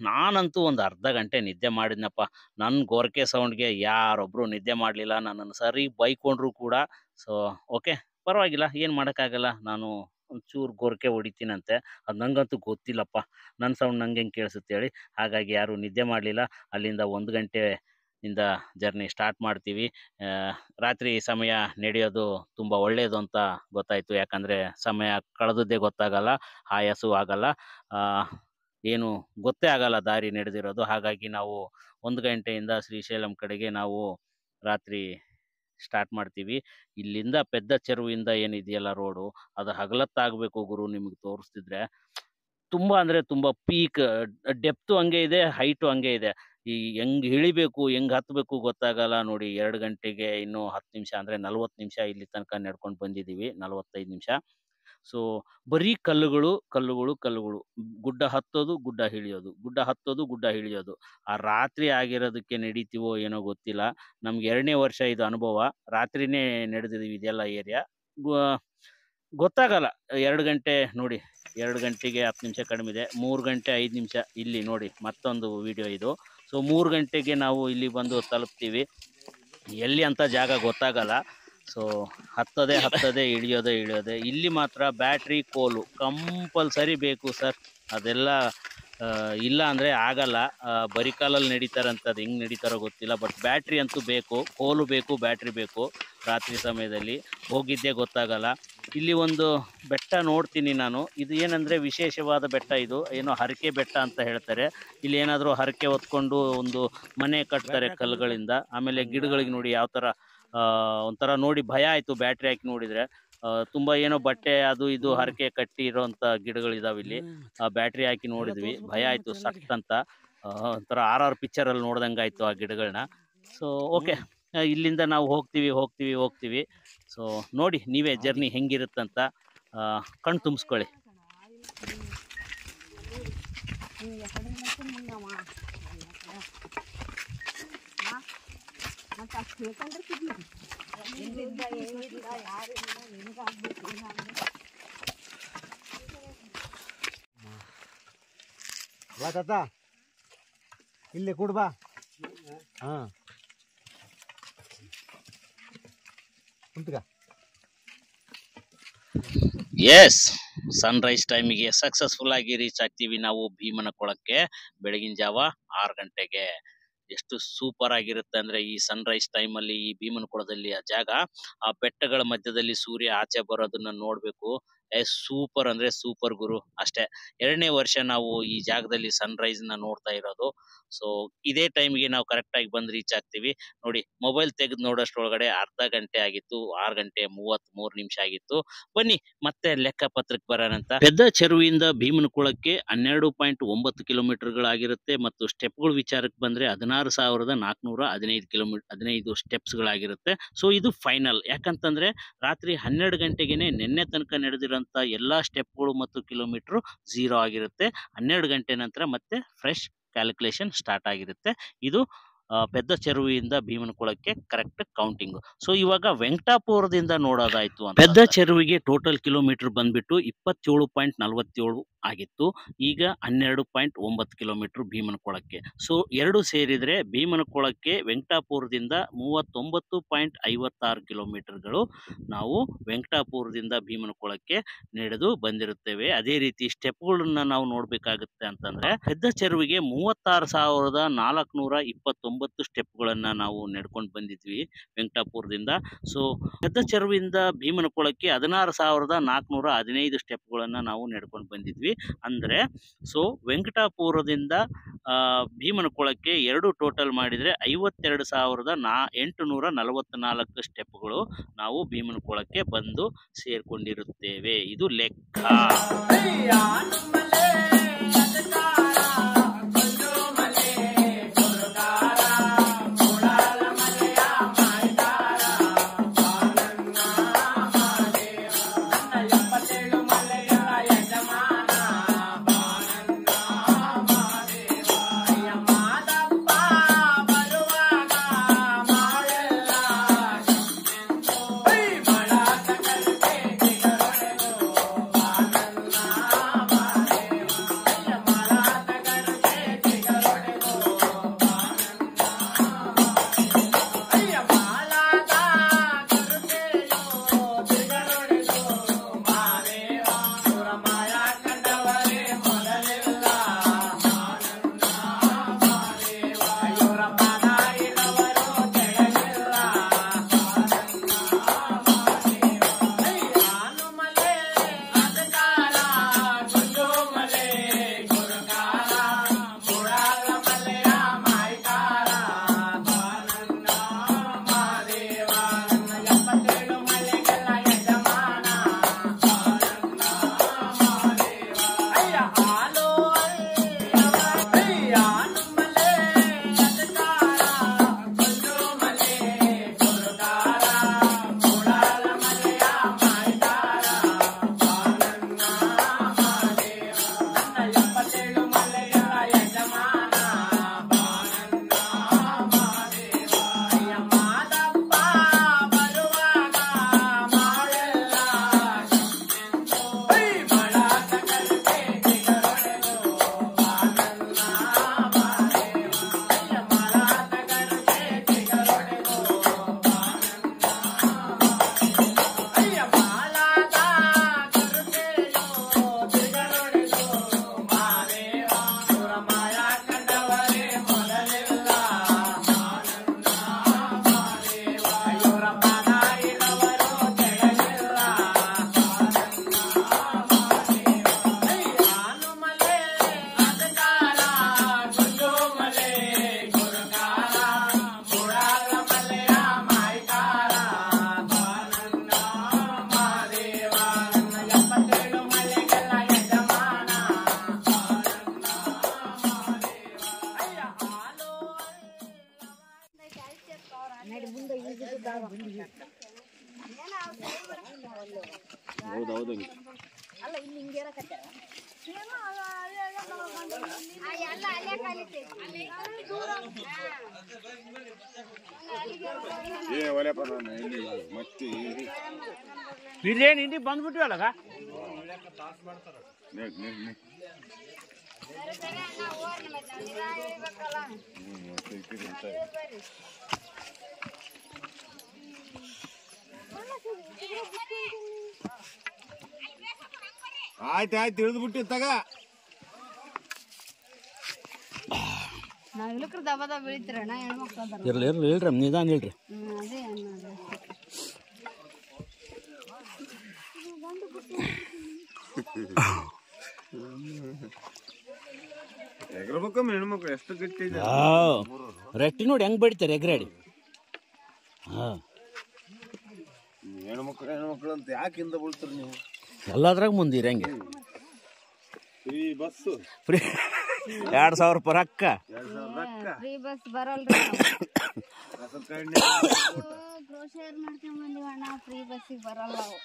ನಾನಂತೂ ಒಂದು ಅರ್ಧ ಗಂಟೆ ನಿದ್ದೆ ಮಾಡಿದ್ನಪ್ಪ. ನನ್ನ ಗೊರಕೆ ಸೌಂಡ್ಗೆ ಯಾರೊಬ್ಬರು ನಿದ್ದೆ ಮಾಡಲಿಲ್ಲ, ನನ್ನನ್ನು ಸರಿ ಬೈಕೊಂಡ್ರು ಕೂಡ. ಸೊ ಓಕೆ, ಪರವಾಗಿಲ್ಲ, ಏನು ಮಾಡೋಕ್ಕಾಗಲ್ಲ. ನಾನು ಒಂಚೂರು ಗೊರಕೆ ಹೊಡಿತೀನಂತೆ, ಅದು ನಂಗಂತೂ ಗೊತ್ತಿಲ್ಲಪ್ಪ, ನನ್ನ ಸೌಂಡ್ ನಂಗೆ ಹೆಂಗೆ ಕೇಳಿಸುತ್ತೆ ಹೇಳಿ. ಹಾಗಾಗಿ ಯಾರೂ ನಿದ್ದೆ ಮಾಡಲಿಲ್ಲ. ಅಲ್ಲಿಂದ 1 ಗಂಟೆಯಿಂದ ಜರ್ನಿ ಸ್ಟಾರ್ಟ್ ಮಾಡ್ತೀವಿ. ರಾತ್ರಿ ಸಮಯ ನಡೆಯೋದು ತುಂಬ ಒಳ್ಳೆಯದು ಅಂತ ಗೊತ್ತಾಯಿತು. ಯಾಕಂದರೆ ಸಮಯ ಕಳೆದದ್ದೇ ಗೊತ್ತಾಗಲ್ಲ, ಆಯಾಸು ಆಗಲ್ಲ, ಏನು ಗೊತ್ತೇ ಆಗಲ್ಲ ದಾರಿ ನಡೆದಿರೋದು. ಹಾಗಾಗಿ ನಾವು 1 ಗಂಟೆಯಿಂದ ಶ್ರೀಶೈಲಂ ಕಡೆಗೆ ನಾವು ರಾತ್ರಿ ಸ್ಟಾರ್ಟ್ ಮಾಡ್ತೀವಿ. ಇಲ್ಲಿಂದ ಪೆದ್ದ ಚೆರುವಿಂದ ಏನಿದೆಯಲ್ಲ ರೋಡು, ಅದು ಹಗಲತ್ತಾಗಬೇಕು ಗುರು. ನಿಮಗೆ ತೋರಿಸ್ತಿದ್ರೆ ತುಂಬ ಅಂದರೆ ತುಂಬ ಪೀಕ್ ಡೆಪ್ತು ಹಂಗೆ ಇದೆ, ಹೈಟು ಹಂಗೆ ಇದೆ. ಹೆಂಗೆ ಇಳಿಬೇಕು ಹೆಂಗೆ ಹತ್ತಬೇಕು ಗೊತ್ತಾಗಲ್ಲ ನೋಡಿ. 2 ಗಂಟೆಗೆ ಇನ್ನೂ 10 ನಿಮಿಷ ಅಂದರೆ 40 ನಿಮಿಷ ಇಲ್ಲಿ ತನಕ ನಡ್ಕೊಂಡು ಬಂದಿದ್ದೀವಿ, 45 ನಿಮಿಷ. ಸೊ ಬರೀ ಕಲ್ಲುಗಳು ಕಲ್ಲುಗಳು ಕಲ್ಲುಗಳು, ಗುಡ್ಡ ಹತ್ತೋದು ಗುಡ್ಡ ಇಳಿಯೋದು, ಗುಡ್ಡ ಹತ್ತೋದು ಗುಡ್ಡ ಇಳಿಯೋದು. ಆ ರಾತ್ರಿ ಆಗಿರೋದಕ್ಕೆ ನಡೀತೀವೋ ಏನೋ ಗೊತ್ತಿಲ್ಲ. ನಮ್ಗೆ 2ನೇ ವರ್ಷ ಇದು ಅನುಭವ. ರಾತ್ರಿನೇ ನಡೆದಿದ್ದೀವಿ ಇದೆಲ್ಲ ಏರಿಯಾ, ಗೊತ್ತಾಗಲ್ಲ. 2 ಗಂಟೆ ನೋಡಿ, 2 ಗಂಟೆಗೆ 10 ನಿಮಿಷ ಕಡಿಮೆ ಇದೆ. 3 ಗಂಟೆ 5 ನಿಮಿಷ ಇಲ್ಲಿ ನೋಡಿ, ಮತ್ತೊಂದು ವಿಡಿಯೋ ಇದು. ಸೊ 3 ಗಂಟೆಗೆ ನಾವು ಇಲ್ಲಿ ಬಂದು ತಲುಪ್ತೀವಿ. ಎಲ್ಲಿ ಅಂತ ಜಾಗ ಗೊತ್ತಾಗಲ್ಲ. ಸೊ ಹತ್ತೋದೇ ಇಳಿಯೋದೆ. ಇಲ್ಲಿ ಮಾತ್ರ ಬ್ಯಾಟ್ರಿ ಕೋಲು ಕಂಪಲ್ಸರಿ ಬೇಕು ಸರ್. ಅದೆಲ್ಲ ಇಲ್ಲ ಅಂದರೆ ಆಗಲ್ಲ. ಬರೀ ಕಾಲಲ್ಲಿ ನಡೀತಾರಂಥದ್ದು, ಹೆಂಗೆ ನಡೀತಾರೋ ಗೊತ್ತಿಲ್ಲ. ಬಟ್ ಬ್ಯಾಟ್ರಿ ಅಂತೂ ಬೇಕು, ಕೋಲು ಬೇಕು, ಬ್ಯಾಟ್ರಿ ಬೇಕು. ರಾತ್ರಿ ಸಮಯದಲ್ಲಿ ಹೋಗಿದ್ದೇ ಗೊತ್ತಾಗಲ್ಲ. ಇಲ್ಲಿ ಒಂದು ಬೆಟ್ಟ ನೋಡ್ತೀನಿ ನಾನು. ಇದು ಏನಂದರೆ ವಿಶೇಷವಾದ ಬೆಟ್ಟ. ಇದು ಏನೋ ಹರಕೆ ಬೆಟ್ಟ ಅಂತ ಹೇಳ್ತಾರೆ. ಇಲ್ಲಿ ಏನಾದರೂ ಹರಕೆ ಹೊತ್ಕೊಂಡು ಒಂದು ಮನೆ ಕಟ್ತಾರೆ ಕಲ್ಲುಗಳಿಂದ. ಆಮೇಲೆ ಗಿಡಗಳಿಗೆ ನೋಡಿ ಯಾವ ಥರ ಒಂಥರ ನೋಡಿ ಭಯ ಆಯಿತು ಬ್ಯಾಟ್ರಿ ಹಾಕಿ ನೋಡಿದರೆ. ತುಂಬ ಏನೋ ಬಟ್ಟೆ ಅದು ಇದು ಹರಕೆ ಕಟ್ಟಿ ಇರೋಂಥ ಗಿಡಗಳಿದಾವೆ ಇಲ್ಲಿ. ಬ್ಯಾಟ್ರಿ ಹಾಕಿ ನೋಡಿದ್ವಿ, ಭಯ ಆಯಿತು ಸಟ್ ಅಂತ. ಒಂಥರ RR ಪಿಕ್ಚರಲ್ಲಿ ನೋಡ್ದಂಗೆ ಆಯಿತು ಆ ಗಿಡಗಳನ್ನ. ಸೊ ಓಕೆ, ಇಲ್ಲಿಂದ ನಾವು ಹೋಗ್ತೀವಿ. ಸೊ ನೋಡಿ ನೀವೇ ಜರ್ನಿ ಹೆಂಗಿರುತ್ತಂತ ಕಣ್ ತುಂಬಿಸ್ಕೊಳ್ಳಿ.
ಬಾ ತಾತ, ಇಲ್ಲಿ ಕೂಡ್ ಬಾ. ಹಾಂ ಕುಂತ್ಕ.
ಎಸ್, ಸನ್ರೈಸ್ ಟೈಮಿಗೆ ಸಕ್ಸಸ್ಫುಲ್ ಆಗಿ ರೀಚ್ ಆಗ್ತೀವಿ ನಾವು ಭೀಮನ ಕೊಳಕ್ಕೆ ಬೆಳಗಿನ ಜಾವ 6 ಗಂಟೆಗೆ. ಎಷ್ಟು ಸೂಪರ್ ಆಗಿರುತ್ತೆ ಅಂದ್ರೆ ಈ ಸನ್ರೈಸ್ ಟೈಮಲ್ಲಿ ಈ ಭೀಮನ ಕೊಳದಲ್ಲಿ ಆ ಜಾಗ, ಆ ಬೆಟ್ಟಗಳ ಮಧ್ಯದಲ್ಲಿ ಸೂರ್ಯ ಆಚೆ ಬರೋದನ್ನ ನೋಡ್ಬೇಕು. ಸೂಪರ್ ಅಂದ್ರೆ ಸೂಪರ್ ಗುರು. ಅಷ್ಟೇ, 2ನೇ ವರ್ಷ ನಾವು ಈ ಜಾಗದಲ್ಲಿ ಸನ್ರೈಸ್ ನ ನೋಡ್ತಾ ಇರೋದು. ಸೊ ಇದೇ ಟೈಮ್ಗೆ ನಾವು ಕರೆಕ್ಟ್ ಆಗಿ ಬಂದು ರೀಚ್ ಆಗ್ತೀವಿ. ನೋಡಿ, ಮೊಬೈಲ್ ತೆಗೆದು ನೋಡೋಷ್ಟ್ರೊಳಗಡೆ ಅರ್ಧ ಗಂಟೆ ಆಗಿತ್ತು, 6 ಗಂಟೆ 33 ನಿಮಿಷ ಆಗಿತ್ತು. ಬನ್ನಿ ಮತ್ತೆ ಲೆಕ್ಕ ಪತ್ರಕ್ಕೆ ಬರೋಣಂತ. ಪೆದ್ದ ಚೆರುವಿಂದ ಭೀಮನ ಕೊಳಕ್ಕೆ 12.9 ಕಿಲೋಮೀಟರ್ಗಳಾಗಿರುತ್ತೆ. ಮತ್ತು ಸ್ಟೆಪ್ಗಳ ವಿಚಾರಕ್ಕೆ ಬಂದ್ರೆ 16,415 15 ಸ್ಟೆಪ್ಸ್ಗಳಾಗಿರುತ್ತೆ. ಸೊ ಇದು ಫೈನಲ್. ಯಾಕಂತಂದ್ರೆ ರಾತ್ರಿ 12 ಗಂಟೆಗೆನೆ ನಿನ್ನೆ ತನಕ ನಡೆದಿರೋಂಥ ಎಲ್ಲಾ ಸ್ಟೆಪ್ಗಳು ಮತ್ತು ಕಿಲೋಮೀಟರ್ 0 ಆಗಿರುತ್ತೆ. 12 ಗಂಟೆ ನಂತರ ಮತ್ತೆ ಫ್ರೆಶ್ ಕ್ಯಾಲ್ಕುಲೇಷನ್ ಸ್ಟಾರ್ಟ್ ಆಗಿರುತ್ತೆ. ಇದು ಪೆದ್ದ ಚೆರುವಿಯಿಂದ ಭೀಮನ ಕೊಳಕ್ಕೆ ಕರೆಕ್ಟ್ ಕೌಂಟಿಂಗ್. ಸೊ ಇವಾಗ ವೆಂಕಟಾಪುರದಿಂದ ನೋಡೋದಾಯ್ತು ಅಂತ. ಪೆದ್ದ ಚೆರುವಿಗೆ ಟೋಟಲ್ ಕಿಲೋಮೀಟರ್ ಬಂದ್ಬಿಟ್ಟು 27.47 ಆಗಿತ್ತು. ಈಗ 12.9 ಕಿಲೋಮೀಟರ್ ಭೀಮನ ಕೊಳಕ್ಕೆ. ಸೊ ಎರಡು ಸೇರಿದ್ರೆ ಭೀಮನ ಕೊಳಕ್ಕೆ ವೆಂಕಟಾಪುರದಿಂದ 39.56 ಕಿಲೋಮೀಟರ್ಗಳು ನಾವು ವೆಂಕಟಾಪುರದಿಂದ ಭೀಮನ ಕೊಳಕ್ಕೆ ನಡೆದು ಬಂದಿರುತ್ತೇವೆ. ಅದೇ ರೀತಿ ಸ್ಟೆಪ್ಗಳನ್ನ ನಾವು ನೋಡ್ಬೇಕಾಗುತ್ತೆ ಅಂತಂದ್ರೆ ಪೆದ್ದ ಚೆರುವಿಗೆ 36,429 ಸ್ಟೆಪ್ಗಳನ್ನ ನಾವು ನಡ್ಕೊಂಡು ಬಂದಿದ್ವಿ ವೆಂಕಟಾಪುರದಿಂದ. ಸೊ ಪೆದ್ದ ಚೆರುವಿಂದ ಭೀಮನ ಕೊಳಕ್ಕೆ 16,415 ಸ್ಟೆಪ್ಗಳನ್ನ ನಾವು ನಡ್ಕೊಂಡು ಬಂದಿದ್ವಿ. ಅಂದ್ರೆ ಸೊ ವೆಂಕಟಾಪುರದಿಂದ ಭೀಮನ ಕೊಳಕ್ಕೆ ಎರಡು ಟೋಟಲ್ ಮಾಡಿದ್ರೆ 52,844 ಸ್ಟೆಪ್ಗಳು ನಾವು ಭೀಮನ ಕೊಳಕ್ಕೆ ಬಂದು ಸೇರ್ಕೊಂಡಿರುತ್ತೇವೆ. ಇದು ಲೆಕ್ಕ.
ಹೌದೌದು
ಇಲ್ಲೇನು ಹಿಂದಿ ಬಂದ್ಬಿಟ್ವಲ್ಲ
ಆಯ್ತು ತಿಳಿದ್ಬಿಟ್ಟು ತಗ
ನಾವ್ ಇಲ್ಲಕ್ರ ದಬದ ಬೆಳಿತೀರಣ್ಣ ಹೆಣ್ಮಕ್ಳು
ಇರ್ಲಿ ಹೇಳ್ರಿ ನಿಧಾನ ಹೇಳ್ರಿ.
ಅದೇ ಅನ್ನೋದು
ಎಗರ್ಬೇಕಮ್ಮ ಹೆಣ್ಮಕ್ಳು ಎಷ್ಟು ಗಟ್ಟಿ ಇದೆ.
ರೆಟ್ಟಿ ನೋಡಿ ಹೆಂಗ್ ಬಡಿತಾರೆ ಎಗ್ರಾಡಿ.
ಹೆಣ್ಮಕ್ಳು ಅಂತ ಯಾಕಿಂದ ಬೀಳ್ತೀರಿ ನೀವು?
ಎಲ್ಲದ್ರಾಗ ಮುಂದಿರಿ ಹೆಂಗೆ
ಫ್ರೀ ಬಸ್ಸು
ಫ್ರೀ 2000 ರೂಪಾಯಿ ರೊಕ್ಕ.
ಫ್ರೀ ಬಸ್ ಬರಲ್ರಿ ಬ್ರೋಷರ್ ಮಾಡ್ಕೊಂಡ್ ಬಂದಿವಣ್ಣ. ಫ್ರೀ ಬಸ್ಸಿಗೆ ಬರಲ್ಲ ಅವು.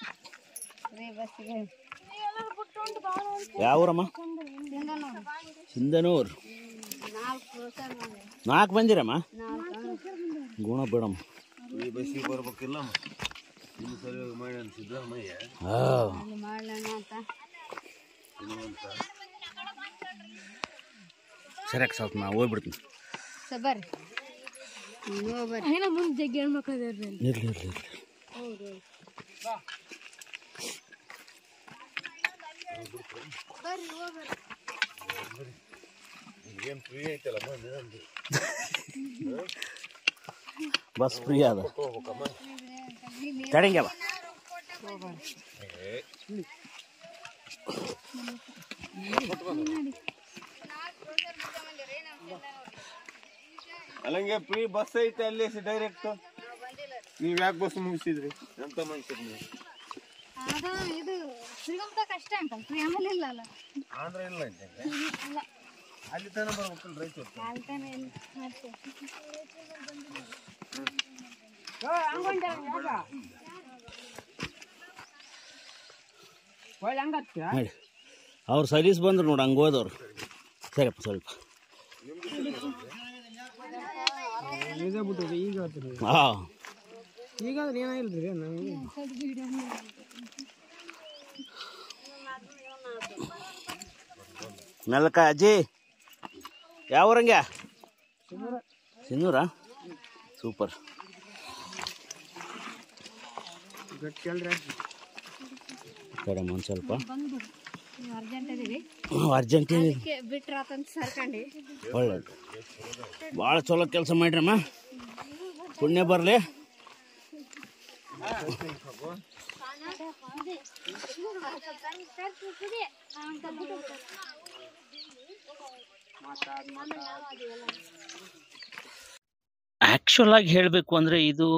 ಫ್ರೀ ಬಸ್ಸಿಗೆ
ಯಾವೂರಮ್ಮ? ಸಿಂಧನೂರು. 4 ಬಂದಿರಮ್ಮ? ಗುಣ ಬಿಡಮ್ಮ.
ಫ್ರೀ ಬಸ್ಸಿಗೆ ಬರ್ಬೇಕಿಲ್ಲ ಇನ್ನು ಸರಿ ಮಾಡಿ ಸಿದ್ದರಾಮಯ್ಯ
ಮಾಡೋಣ ಅಂತ
ಸರಿಯಾಗಿ ಸ್ವಲ್ಪ ನಾ ಹೋಗ್ಬಿಡ್ತೀನಿ.
ಬರ್ರಿ ಮುಂದೆ ಜಗ್ಗಿ ಹೆಣ್ಮಕ್ಳು
ಇರ್ಲಿ
ಈಗೇನು ಫ್ರೀ ಐತಲ್ಲ
ಬಸ್ ಫ್ರೀ ಅದ ತಡೆಂಗ್ಯವ.
ಅಲ್ಲಂಗೆ ಫ್ರೀ ಬಸ್ ಐತೆ ಅಲ್ಲಿ ಡೈರೆಕ್ಟ್. ನೀವ್ ಯಾಕೆ ಬಸ್ ಮುಗಿಸಿದ್ರಿ? ಎಂತ ಮನುಷ್ಯರು ನೀವು?
ಇದು ಶ್ರೀಗಂಧ ಕಷ್ಟ ಅಂತ ಫ್ರೀ ಆಮೇಲೆ ಇಲ್ಲ ಅಲ್ಲ
ಆಂಧ್ರ ಇಲ್ಲ ಅಲ್ಲಿ ತನ ಬರ್ಬೇಕಲ್ಲ ರೈತರು.
ನೋಡಿ ಅವ್ರು ಸರ್ವಿಸ್ ಬಂದ್ರು ನೋಡಿ ಹಂಗೆ ಹೋದವ್ರು. ಸರಿಯಪ್ಪ ಸ್ವಲ್ಪ ಹಾಂ
ಈಗ ಏನಾಗಿಲ್ರಿ
ಮೆಲ್ಕ ಅಜ್ಜಿ ಯಾವ್ರಂಗೆ? ಸಿನ್ನೂರಾ? ಸೂಪರ್. ಕಡಮ್ಮ ಒಂದು ಸ್ವಲ್ಪ ಅರ್ಜೆಂಟ್ ಒಳ್ಳೇದು. ಭಾಳ ಚಲೋ ಕೆಲಸ ಮಾಡ್ರಮ್ಮ, ಪುಣ್ಯ ಬರಲಿ. ಆ್ಯಕ್ಚುಲ್ ಆಗಿ ಹೇಳಬೇಕು ಅಂದರೆ ಇದು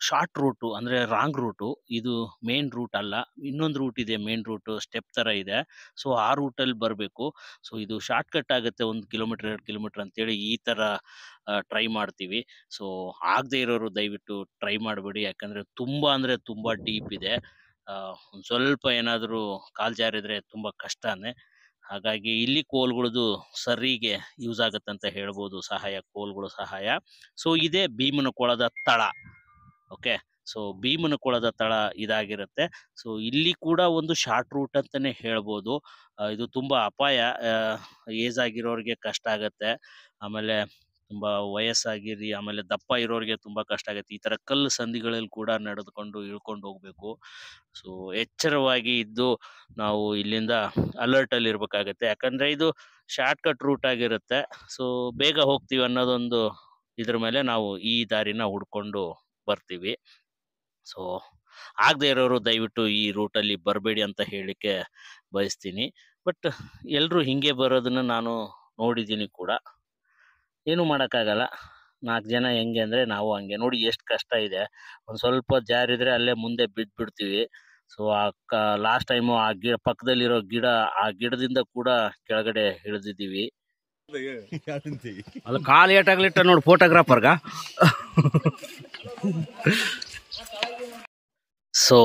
ಶಾರ್ಟ್ ರೂಟು, ಅಂದರೆ ರಾಂಗ್ ರೂಟು. ಇದು ಮೇನ್ ರೂಟ್ ಅಲ್ಲ, ಇನ್ನೊಂದು ರೂಟ್ ಇದೆ, ಮೇನ್ ರೂಟು ಸ್ಟೆಪ್ ಥರ ಇದೆ. ಸೊ ಆ ರೂಟಲ್ಲಿ ಬರಬೇಕು. ಸೊ ಇದು ಶಾರ್ಟ್ ಕಟ್ ಆಗುತ್ತೆ, 1 ಕಿಲೋಮೀಟ್ರ್ 2 ಕಿಲೋಮೀಟ್ರ್ ಅಂತೇಳಿ ಈ ಥರ ಟ್ರೈ ಮಾಡ್ತೀವಿ. ಸೊ ಆಗದೆ ಇರೋರು ದಯವಿಟ್ಟು ಟ್ರೈ ಮಾಡಬೇಡಿ, ಯಾಕಂದರೆ ತುಂಬ ಅಂದರೆ ತುಂಬ ಡೀಪ್ ಇದೆ. ಒಂದು ಸ್ವಲ್ಪ ಏನಾದರೂ ಕಾಲು ಜಾರಿದ್ರೆ ತುಂಬ ಕಷ್ಟನೇ. ಹಾಗಾಗಿ ಇಲ್ಲಿ ಕೋಲ್ಗಳದ್ದು ಸರಿಗೆ ಯೂಸ್ ಆಗುತ್ತೆ ಅಂತ ಹೇಳ್ಬೋದು, ಕೋಲ್ಗಳು ಸಹಾಯ. ಸೊ ಇದೇ ಭೀಮನಕೊಳದ ತಳ. ಓಕೆ, ಸೊ ಭೀಮನಕೊಳದ ತಳ ಇದಾಗಿರುತ್ತೆ. ಸೊ ಇಲ್ಲಿ ಕೂಡ ಒಂದು ಶಾರ್ಟ್ ರೂಟ್ ಅಂತಾನೆ ಹೇಳ್ಬೋದು. ಇದು ತುಂಬ ಅಪಾಯ, ಏಜ್ ಆಗಿರೋರಿಗೆ ಕಷ್ಟ ಆಗತ್ತೆ, ಆಮೇಲೆ ತುಂಬ ವಯಸ್ಸಾಗಿರಿ, ಆಮೇಲೆ ದಪ್ಪ ಇರೋರಿಗೆ ತುಂಬ ಕಷ್ಟ ಆಗುತ್ತೆ. ಈ ಥರ ಕಲ್ಲು ಸಂದಿಗಳಲ್ಲಿ ಕೂಡ ನಡೆದುಕೊಂಡು ಇಳ್ಕೊಂಡು ಹೋಗಬೇಕು. ಸೊ ಎಚ್ಚರವಾಗಿ ಇದ್ದು ನಾವು ಇಲ್ಲಿಂದ ಅಲರ್ಟಲ್ಲಿ ಇರಬೇಕಾಗತ್ತೆ, ಯಾಕಂದರೆ ಇದು ಶಾರ್ಟ್ ಕಟ್ ರೂಟ್ ಆಗಿರುತ್ತೆ. ಸೊ ಬೇಗ ಹೋಗ್ತೀವಿ ಅನ್ನೋದೊಂದು ಇದ್ರ ಮೇಲೆ ನಾವು ಈ ದಾರಿನ ಹುಡ್ಕೊಂಡು ಬರ್ತೀವಿ. ಸೊ ಆಗದೆ ಇರೋರು ದಯವಿಟ್ಟು ಈ ರೂಟಲ್ಲಿ ಬರಬೇಡಿ ಅಂತ ಹೇಳಲಿಕ್ಕೆ ಬಯಸ್ತೀನಿ. ಬಟ್ ಎಲ್ಲರೂ ಹಿಂಗೆ ಬರೋದನ್ನು ನಾನು ನೋಡಿದ್ದೀನಿ ಕೂಡ, ಏನೂ ಮಾಡೋಕ್ಕಾಗಲ್ಲ. 4 ಜನ ಹೆಂಗೆ ಅಂದರೆ ನಾವು ಹಂಗೆ. ನೋಡಿ ಎಷ್ಟು ಕಷ್ಟ ಇದೆ, ಒಂದು ಸ್ವಲ್ಪ ಜಾರಿದ್ರೆ ಅಲ್ಲೇ ಮುಂದೆ ಬಿದ್ದುಬಿಡ್ತೀವಿ. ಸೊ ಲಾಸ್ಟ್ ಟೈಮು ಆ ಪಕ್ಕದಲ್ಲಿರೋ ಗಿಡ, ಆ ಗಿಡದಿಂದ ಕೂಡ ಕೆಳಗಡೆ ಇಳಿದಿದ್ದೀವಿ. ಅದು ಕಾಲು ಏಟಾಗ್ಲಿಟ್ಟ ನೋಡಿ ಫೋಟೋಗ್ರಾಫರ್ಗ. ಸೊ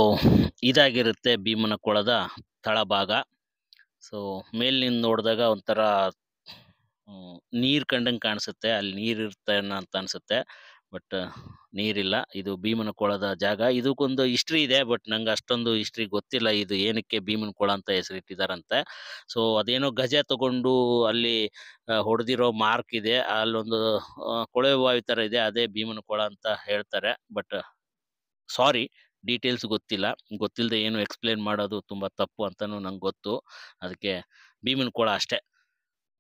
ಇದಾಗಿರುತ್ತೆ ಭೀಮನಕೊಳದ ತಳಭಾಗ. ಸೊ ಮೇಲಿನಿಂದ ನೋಡಿದಾಗ ಒಂಥರ ನೀರು ಕಂಡಂಗೆ ಕಾಣಿಸುತ್ತೆ, ಅಲ್ಲಿ ನೀರು ಇರುತ್ತೆ ಅಂತ ಅನ್ಸುತ್ತೆ, ಬಟ್ ನೀರಿಲ್ಲ. ಇದು ಭೀಮನಕೊಳದ ಜಾಗ. ಇದಕ್ಕೊಂದು ಹಿಸ್ಟ್ರಿ ಇದೆ, ಬಟ್ ನಂಗೆ ಅಷ್ಟೊಂದು ಹಿಸ್ಟ್ರಿ ಗೊತ್ತಿಲ್ಲ, ಇದು ಏನಕ್ಕೆ ಭೀಮನಕೊಳ ಅಂತ ಹೆಸರಿಟ್ಟಿದಾರಂತೆ. ಸೊ ಅದೇನೋ ಗಜ ತಗೊಂಡು ಅಲ್ಲಿ ಹೊಡೆದಿರೋ ಮಾರ್ಕ್ ಇದೆ, ಅಲ್ಲೊಂದು ಕೊಳವೆ ಬಾವಿ ಥರ ಇದೆ, ಅದೇ ಭೀಮನಕೊಳ ಅಂತ ಹೇಳ್ತಾರೆ. ಬಟ್ ಸಾರಿ, ಡೀಟೇಲ್ಸ್ ಗೊತ್ತಿಲ್ಲ. ಗೊತ್ತಿಲ್ಲದೆ ಏನು ಎಕ್ಸ್ಪ್ಲೇನ್ ಮಾಡೋದು ತುಂಬ ತಪ್ಪು ಅಂತಲೂ ನಂಗೆ ಗೊತ್ತು. ಅದಕ್ಕೆ ಭೀಮನಕೊಳ ಅಷ್ಟೇ,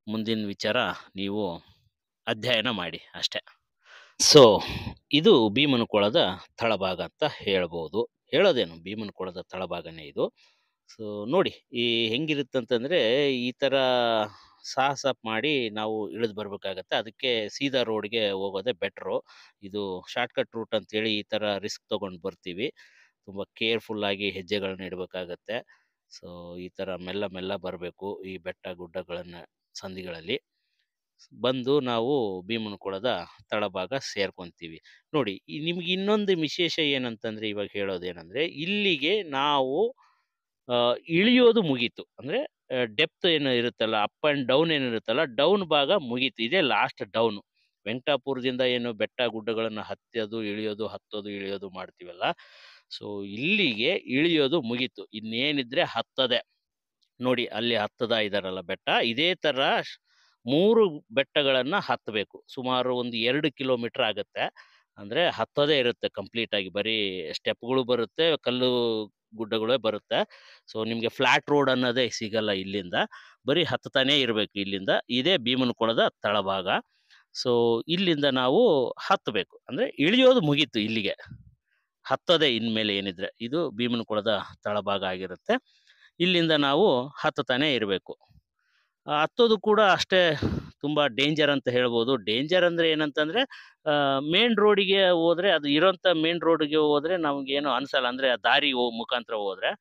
ಮುಂದಿನ ವಿಚಾರ ನೀವು ಅಧ್ಯಯನ ಮಾಡಿ ಅಷ್ಟೇ. ಸೊ ಇದು ಭೀಮನಕೊಳದ ತಳಭಾಗ ಅಂತ ಹೇಳ್ಬೋದು. ಹೇಳೋದೇನು, ಭೀಮನಕೊಳದ ತಳಭಾಗನೇ ಇದು. ಸೊ ನೋಡಿ ಈ ಹೆಂಗಿರುತ್ತಂತಂದರೆ, ಈ ಥರ ಸಾಹಸ ಮಾಡಿ ನಾವು ಇಳಿದು ಬರಬೇಕಾಗತ್ತೆ. ಅದಕ್ಕೆ ಸೀದಾ ರೋಡ್ಗೆ ಹೋಗೋದೇ ಬೆಟ್ರು. ಇದು ಶಾರ್ಟ್ಕಟ್ ರೂಟ್ ಅಂತೇಳಿ ಈ ಥರ ರಿಸ್ಕ್ ತೊಗೊಂಡು ಬರ್ತೀವಿ. ತುಂಬ ಕೇರ್ಫುಲ್ಲಾಗಿ ಹೆಜ್ಜೆಗಳನ್ನ ಇಡಬೇಕಾಗತ್ತೆ. ಸೊ ಈ ಥರ ಮೆಲ್ಲ ಮೆಲ್ಲ ಬರಬೇಕು ಈ ಬೆಟ್ಟ ಗುಡ್ಡಗಳನ್ನು ಸಂಧಿಗಳಲ್ಲಿ. ಬಂದು ನಾವು ಭೀಮನಕೊಳದ ತಳಭಾಗ ಸೇರ್ಕೊಂತೀವಿ. ನೋಡಿ ನಿಮ್ಗೆ ಇನ್ನೊಂದು ವಿಶೇಷ ಏನಂತಂದರೆ, ಇವಾಗ ಹೇಳೋದೇನೆಂದರೆ, ಇಲ್ಲಿಗೆ ನಾವು ಇಳಿಯೋದು ಮುಗೀತು. ಅಂದರೆ ಡೆಪ್ತ್ ಏನು ಇರುತ್ತಲ್ಲ, ಅಪ್ ಆ್ಯಂಡ್ ಡೌನ್ ಏನಿರುತ್ತಲ್ಲ, ಡೌನ್ ಭಾಗ ಮುಗೀತು. ಇದೇ ಲಾಸ್ಟ್ ಡೌನು. ವೆಂಕಟಾಪುರದಿಂದ ಏನು ಬೆಟ್ಟ ಗುಡ್ಡಗಳನ್ನು ಹತ್ತೋದು ಇಳಿಯೋದು ಹತ್ತೋದು ಇಳಿಯೋದು ಮಾಡ್ತೀವಲ್ಲ, ಸೊ ಇಲ್ಲಿಗೆ ಇಳಿಯೋದು ಮುಗೀತು. ಇನ್ನೇನಿದ್ರೆ ಹತ್ತದೇ. ನೋಡಿ ಅಲ್ಲಿ ಹತ್ತದ ಇದಾರಲ್ಲ ಬೆಟ್ಟ, ಇದೇ ಥರ 3 ಬೆಟ್ಟಗಳನ್ನು ಹತ್ತಬೇಕು. ಸುಮಾರು ಒಂದು 2 ಕಿಲೋಮೀಟರ್ ಆಗುತ್ತೆ. ಅಂದರೆ ಹತ್ತೋದೇ ಇರುತ್ತೆ ಕಂಪ್ಲೀಟಾಗಿ, ಬರೀ ಸ್ಟೆಪ್ಗಳು ಬರುತ್ತೆ, ಕಲ್ಲು ಗುಡ್ಡಗಳೇ ಬರುತ್ತೆ. ಸೊ ನಿಮಗೆ ಫ್ಲ್ಯಾಟ್ ರೋಡ್ ಅನ್ನೋದೇ ಸಿಗಲ್ಲ ಇಲ್ಲಿಂದ, ಬರೀ ಹತ್ತತಾನೇ ಇರಬೇಕು ಇಲ್ಲಿಂದ. ಇದೇ ಭೀಮನಕೊಳದ ತಳಭಾಗ. ಸೊ ಇಲ್ಲಿಂದ ನಾವು ಹತ್ತಬೇಕು, ಅಂದರೆ ಇಳಿಯೋದು ಮುಗೀತು ಇಲ್ಲಿಗೆ, ಹತ್ತೋದೇ ಇನ್ಮೇಲೆ ಏನಿದ್ರೆ. ಇದು ಭೀಮನಕೊಳದ ತಳಭಾಗ ಆಗಿರುತ್ತೆ. ಇಲ್ಲಿಂದ ನಾವು ಹತ್ತತಾನೇ ಇರಬೇಕು. ಹತ್ತೋದು ಕೂಡ ಅಷ್ಟೇ ತುಂಬ ಡೇಂಜರ್ ಅಂತ ಹೇಳ್ಬೋದು. ಡೇಂಜರ್ ಅಂದರೆ ಏನಂತಂದರೆ, ಮೇನ್ ರೋಡಿಗೆ ಹೋದರೆ, ಅದು ಇರೋಂಥ ಮೇನ್ ರೋಡಿಗೆ ಹೋದರೆ ನಮಗೇನು ಅನಿಸಲ್ಲ, ಅಂದರೆ ಆ ದಾರಿ ಮುಖಾಂತರ ಹೋದರೆ.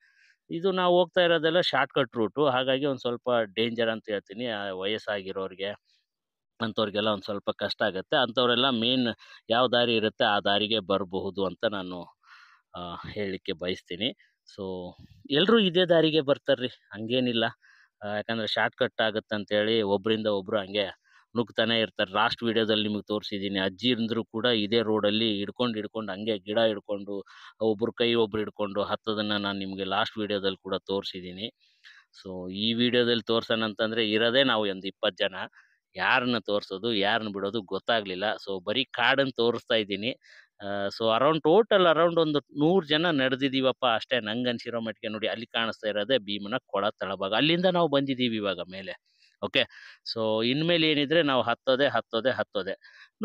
ಇದು ನಾವು ಹೋಗ್ತಾ ಇರೋದೆಲ್ಲ ಶಾರ್ಟ್ಕಟ್ ರೂಟು, ಹಾಗಾಗಿ ಒಂದು ಸ್ವಲ್ಪ ಡೇಂಜರ್ ಅಂತ ಹೇಳ್ತೀನಿ. ವಯಸ್ಸಾಗಿರೋರಿಗೆ ಅಂಥವ್ರಿಗೆಲ್ಲ ಒಂದು ಸ್ವಲ್ಪ ಕಷ್ಟ ಆಗುತ್ತೆ. ಅಂಥವರೆಲ್ಲ ಮೇನ್ ಯಾವ ದಾರಿ ಇರುತ್ತೆ ಆ ದಾರಿಗೆ ಬರಬಹುದು ಅಂತ ನಾನು ಹೇಳಲಿಕ್ಕೆ ಬಯಸ್ತೀನಿ. ಸೊ ಎಲ್ಲರೂ ಇದೇ ದಾರಿಗೆ ಬರ್ತಾರ್ರಿ, ಹಂಗೇನಿಲ್ಲ. ಯಾಕಂದರೆ ಶಾರ್ಟ್ಕಟ್ ಆಗುತ್ತೆ ಅಂತೇಳಿ ಒಬ್ಬರಿಂದ ಒಬ್ಬರು ಹಂಗೆ ನುಗ್ತಾನೆ ಇರ್ತಾರೆ. ಲಾಸ್ಟ್ ವೀಡಿಯೋದಲ್ಲಿ ನಿಮಗೆ ತೋರಿಸಿದ್ದೀನಿ, ಅಜ್ಜಿಂದ್ರು ಕೂಡ ಇದೇ ರೋಡಲ್ಲಿ ಹಿಡ್ಕೊಂಡು ಹಂಗೆ ಗಿಡ ಹಿಡ್ಕೊಂಡು, ಒಬ್ಬರು ಕೈ ಒಬ್ರು ಹಿಡ್ಕೊಂಡು ಹತ್ತೋದನ್ನು ನಾನು ನಿಮಗೆ ಲಾಸ್ಟ್ ವೀಡಿಯೋದಲ್ಲಿ ಕೂಡ ತೋರಿಸಿದ್ದೀನಿ. ಸೊ ಈ ವಿಡಿಯೋದಲ್ಲಿ ತೋರ್ಸೋಣ ಅಂತಂದರೆ ಇರೋದೇ ನಾವು ಒಂದು 20 ಜನ. ಯಾರನ್ನ ತೋರಿಸೋದು ಯಾರನ್ನ ಬಿಡೋದು ಗೊತ್ತಾಗಲಿಲ್ಲ. ಸೊ ಬರೀ ಕಾಡನ್ನು ತೋರಿಸ್ತಾ ಇದ್ದೀನಿ. ಸೊ ಟೋಟಲ್ ಅರೌಂಡ್ ಒಂದು 100 ಜನ ನಡೆದಿದ್ದೀವಪ್ಪ ಅಷ್ಟೇ, ನಂಗೆ ಅನ್ಸಿರೋ ಮಟ್ಟಿಗೆ. ನೋಡಿ ಅಲ್ಲಿ ಕಾಣಿಸ್ತಾ ಇರೋದೇ ಭೀಮನಕೊಳ ತಳಭಾಗ, ಅಲ್ಲಿಂದ ನಾವು ಬಂದಿದ್ದೀವಿ ಇವಾಗ ಮೇಲೆ. ಓಕೆ, ಸೊ ಇನ್ಮೇಲೆ ಏನಿದ್ರೆ ನಾವು ಹತ್ತೋದೆ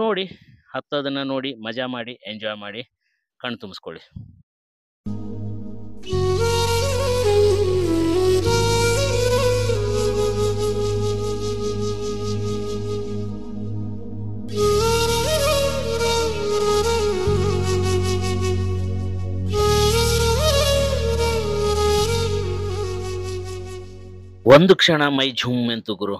ನೋಡಿ, ಹತ್ತೋದನ್ನು ನೋಡಿ ಮಜಾ ಮಾಡಿ ಎಂಜಾಯ್ ಮಾಡಿ ಕಣ್ಣು ತುಂಬಿಸ್ಕೊಳ್ಳಿ. ಒಂದು ಕ್ಷಣ ಮೈ ಝುಮ್ ಎಂತು ಗುರು,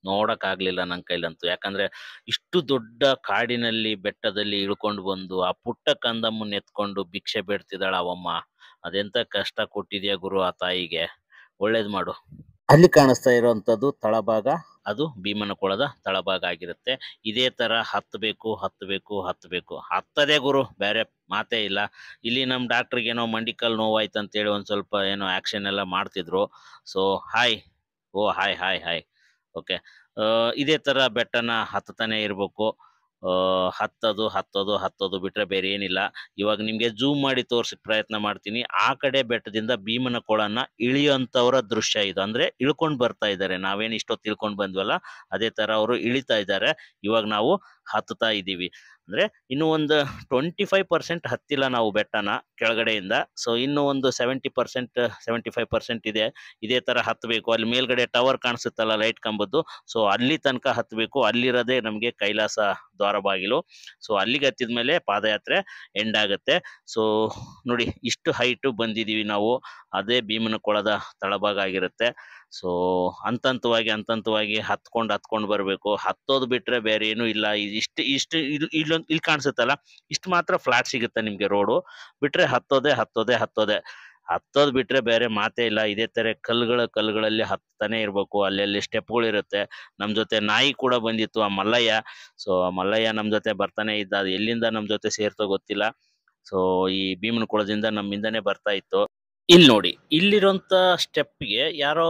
ನೋಡೋಕ್ಕಾಗಲಿಲ್ಲ ನನ್ನ ಕೈಲಂತೂ. ಯಾಕಂದರೆ ಇಷ್ಟು ದೊಡ್ಡ ಕಾಡಿನಲ್ಲಿ ಬೆಟ್ಟದಲ್ಲಿ ಇಳ್ಕೊಂಡು ಬಂದು ಆ ಪುಟ್ಟ ಕಂದಮ್ಮನ್ನ ಎತ್ಕೊಂಡು ಭಿಕ್ಷೆ ಬೇಡ್ತಿದ್ದಾಳ ಅವಮ್ಮ. ಅದೆಂಥ ಕಷ್ಟ ಕೊಟ್ಟಿದ್ಯಾ ಗುರು ಆ ತಾಯಿಗೆ, ಒಳ್ಳೇದು ಮಾಡು. ಅಲ್ಲಿ ಕಾಣಿಸ್ತಾ ಇರೋವಂಥದ್ದು ತಳಭಾಗ, ಅದು ಭೀಮನಕೊಳದ ತಳಭಾಗ ಆಗಿರುತ್ತೆ. ಇದೇ ಥರ ಹತ್ತಬೇಕು ಹತ್ತದೇ ಗುರು, ಬೇರೆ ಮಾತೇ ಇಲ್ಲ. ಇಲ್ಲಿ ನಮ್ಮ ಡಾಕ್ಟ್ರಿಗೇನೋ ಮಂಡಿಕಲ್ ನೋವಾಯ್ತು ಅಂತೇಳಿ ಒಂದು ಸ್ವಲ್ಪ ಏನೋ ಆ್ಯಕ್ಷನ್ ಎಲ್ಲ ಮಾಡ್ತಿದ್ರು. ಸೊ ಹಾಯ್ ಹಾಯ್ ಓಕೆ, ಇದೇ ಥರ ಬೆಟ್ಟನ ಹತ್ತತಾನೆ ಇರಬೇಕು. ಹತ್ತೋದು ಬಿಟ್ಟರೆ ಬೇರೆ ಏನಿಲ್ಲ. ಇವಾಗ ನಿಮಗೆ ಜೂಮ್ ಮಾಡಿ ತೋರ್ಸಕ್ಕೆ ಪ್ರಯತ್ನ ಮಾಡ್ತೀನಿ. ಆ ಕಡೆ ಬೆಟ್ಟದಿಂದ ಭೀಮನಕೊಳನ ಇಳಿಯೋಂಥವ್ರ ದೃಶ್ಯ ಇದು. ಅಂದರೆ ಇಳ್ಕೊಂಡು ಬರ್ತಾ ಇದ್ದಾರೆ, ನಾವೇನು ಇಷ್ಟೊತ್ತು ತಿಳ್ಕೊಂಡು ಬಂದ್ವಲ್ಲ ಅದೇ ಥರ ಅವರು ಇಳಿತಾ ಇದ್ದಾರೆ. ಇವಾಗ ನಾವು ಹತ್ತುತ್ತಾ ಇದ್ದೀವಿ. ಅಂದರೆ ಇನ್ನೂ ಒಂದು 25% ಹತ್ತಿಲ್ಲ ನಾವು ಬೆಟ್ಟನ ಕೆಳಗಡೆಯಿಂದ. ಸೊ ಇನ್ನೂ ಒಂದು 70% 75% ಇದೆ. ಇದೇ ಥರ ಹತ್ತಬೇಕು. ಅಲ್ಲಿ ಮೇಲ್ಗಡೆ ಟವರ್ ಕಾಣಿಸುತ್ತಲ್ಲ ಲೈಟ್ ಕಂಬದ್ದು, ಸೊ ಅಲ್ಲಿ ತನಕ ಹತ್ತಬೇಕು. ಅಲ್ಲಿರೋದೇ ನಮಗೆ ಕೈಲಾಸ ದ್ವಾರ ಬಾಗಿಲು. ಸೊ ಅಲ್ಲಿಗೆ ಹತ್ತಿದ ಮೇಲೆ ಪಾದಯಾತ್ರೆ ಎಂಡ್ ಆಗುತ್ತೆ. ಸೊ ನೋಡಿ ಇಷ್ಟು ಹೈಟು ಬಂದಿದ್ದೀವಿ ನಾವು, ಅದೇ ಭೀಮನಕೊಳದ ತಳಭಾಗ ಆಗಿರುತ್ತೆ. ಸೊ ಹಂತಂತವಾಗಿ ಹತ್ಕೊಂಡು ಬರಬೇಕು. ಹತ್ತೋದು ಬಿಟ್ರೆ ಬೇರೆ ಏನೂ ಇಲ್ಲ. ಇಷ್ಟು ಇಲ್ಲಿ ಕಾಣಿಸುತ್ತಲ್ಲ, ಇಷ್ಟು ಮಾತ್ರ ಫ್ಲಾಟ್ ಸಿಗುತ್ತೆ ನಿಮ್ಗೆ ರೋಡು. ಬಿಟ್ರೆ ಹತ್ತೋದು ಬಿಟ್ರೆ ಬೇರೆ ಮಾತೇ ಇಲ್ಲ. ಇದೇ ತರ ಕಲ್ಲುಗಳಲ್ಲಿ ಹತ್ತಾನೆ ಇರ್ಬೇಕು. ಅಲ್ಲೆಲ್ಲಿ ಸ್ಟೆಪ್ಗಳು ಇರುತ್ತೆ. ನಮ್ ಜೊತೆ ನಾಯಿ ಕೂಡ ಬಂದಿತ್ತು, ಆ ಮಲ್ಲಯ್ಯ. ಸೊ ಮಲ್ಲಯ್ಯ ನಮ್ ಜೊತೆ ಬರ್ತಾನೆ ಇದ್ದ. ಅದು ಎಲ್ಲಿಂದ ನಮ್ ಜೊತೆ ಸೇರ್ತೋ ಗೊತ್ತಿಲ್ಲ. ಸೊ ಈ ಭೀಮನ ಕುಳದಿಂದ ನಮ್ಮಿಂದನೇ ಬರ್ತಾ ಇತ್ತು. ಇಲ್ಲಿ ನೋಡಿ, ಇಲ್ಲಿರುವಂತ ಸ್ಟೆಪ್ಗೆ ಯಾರೋ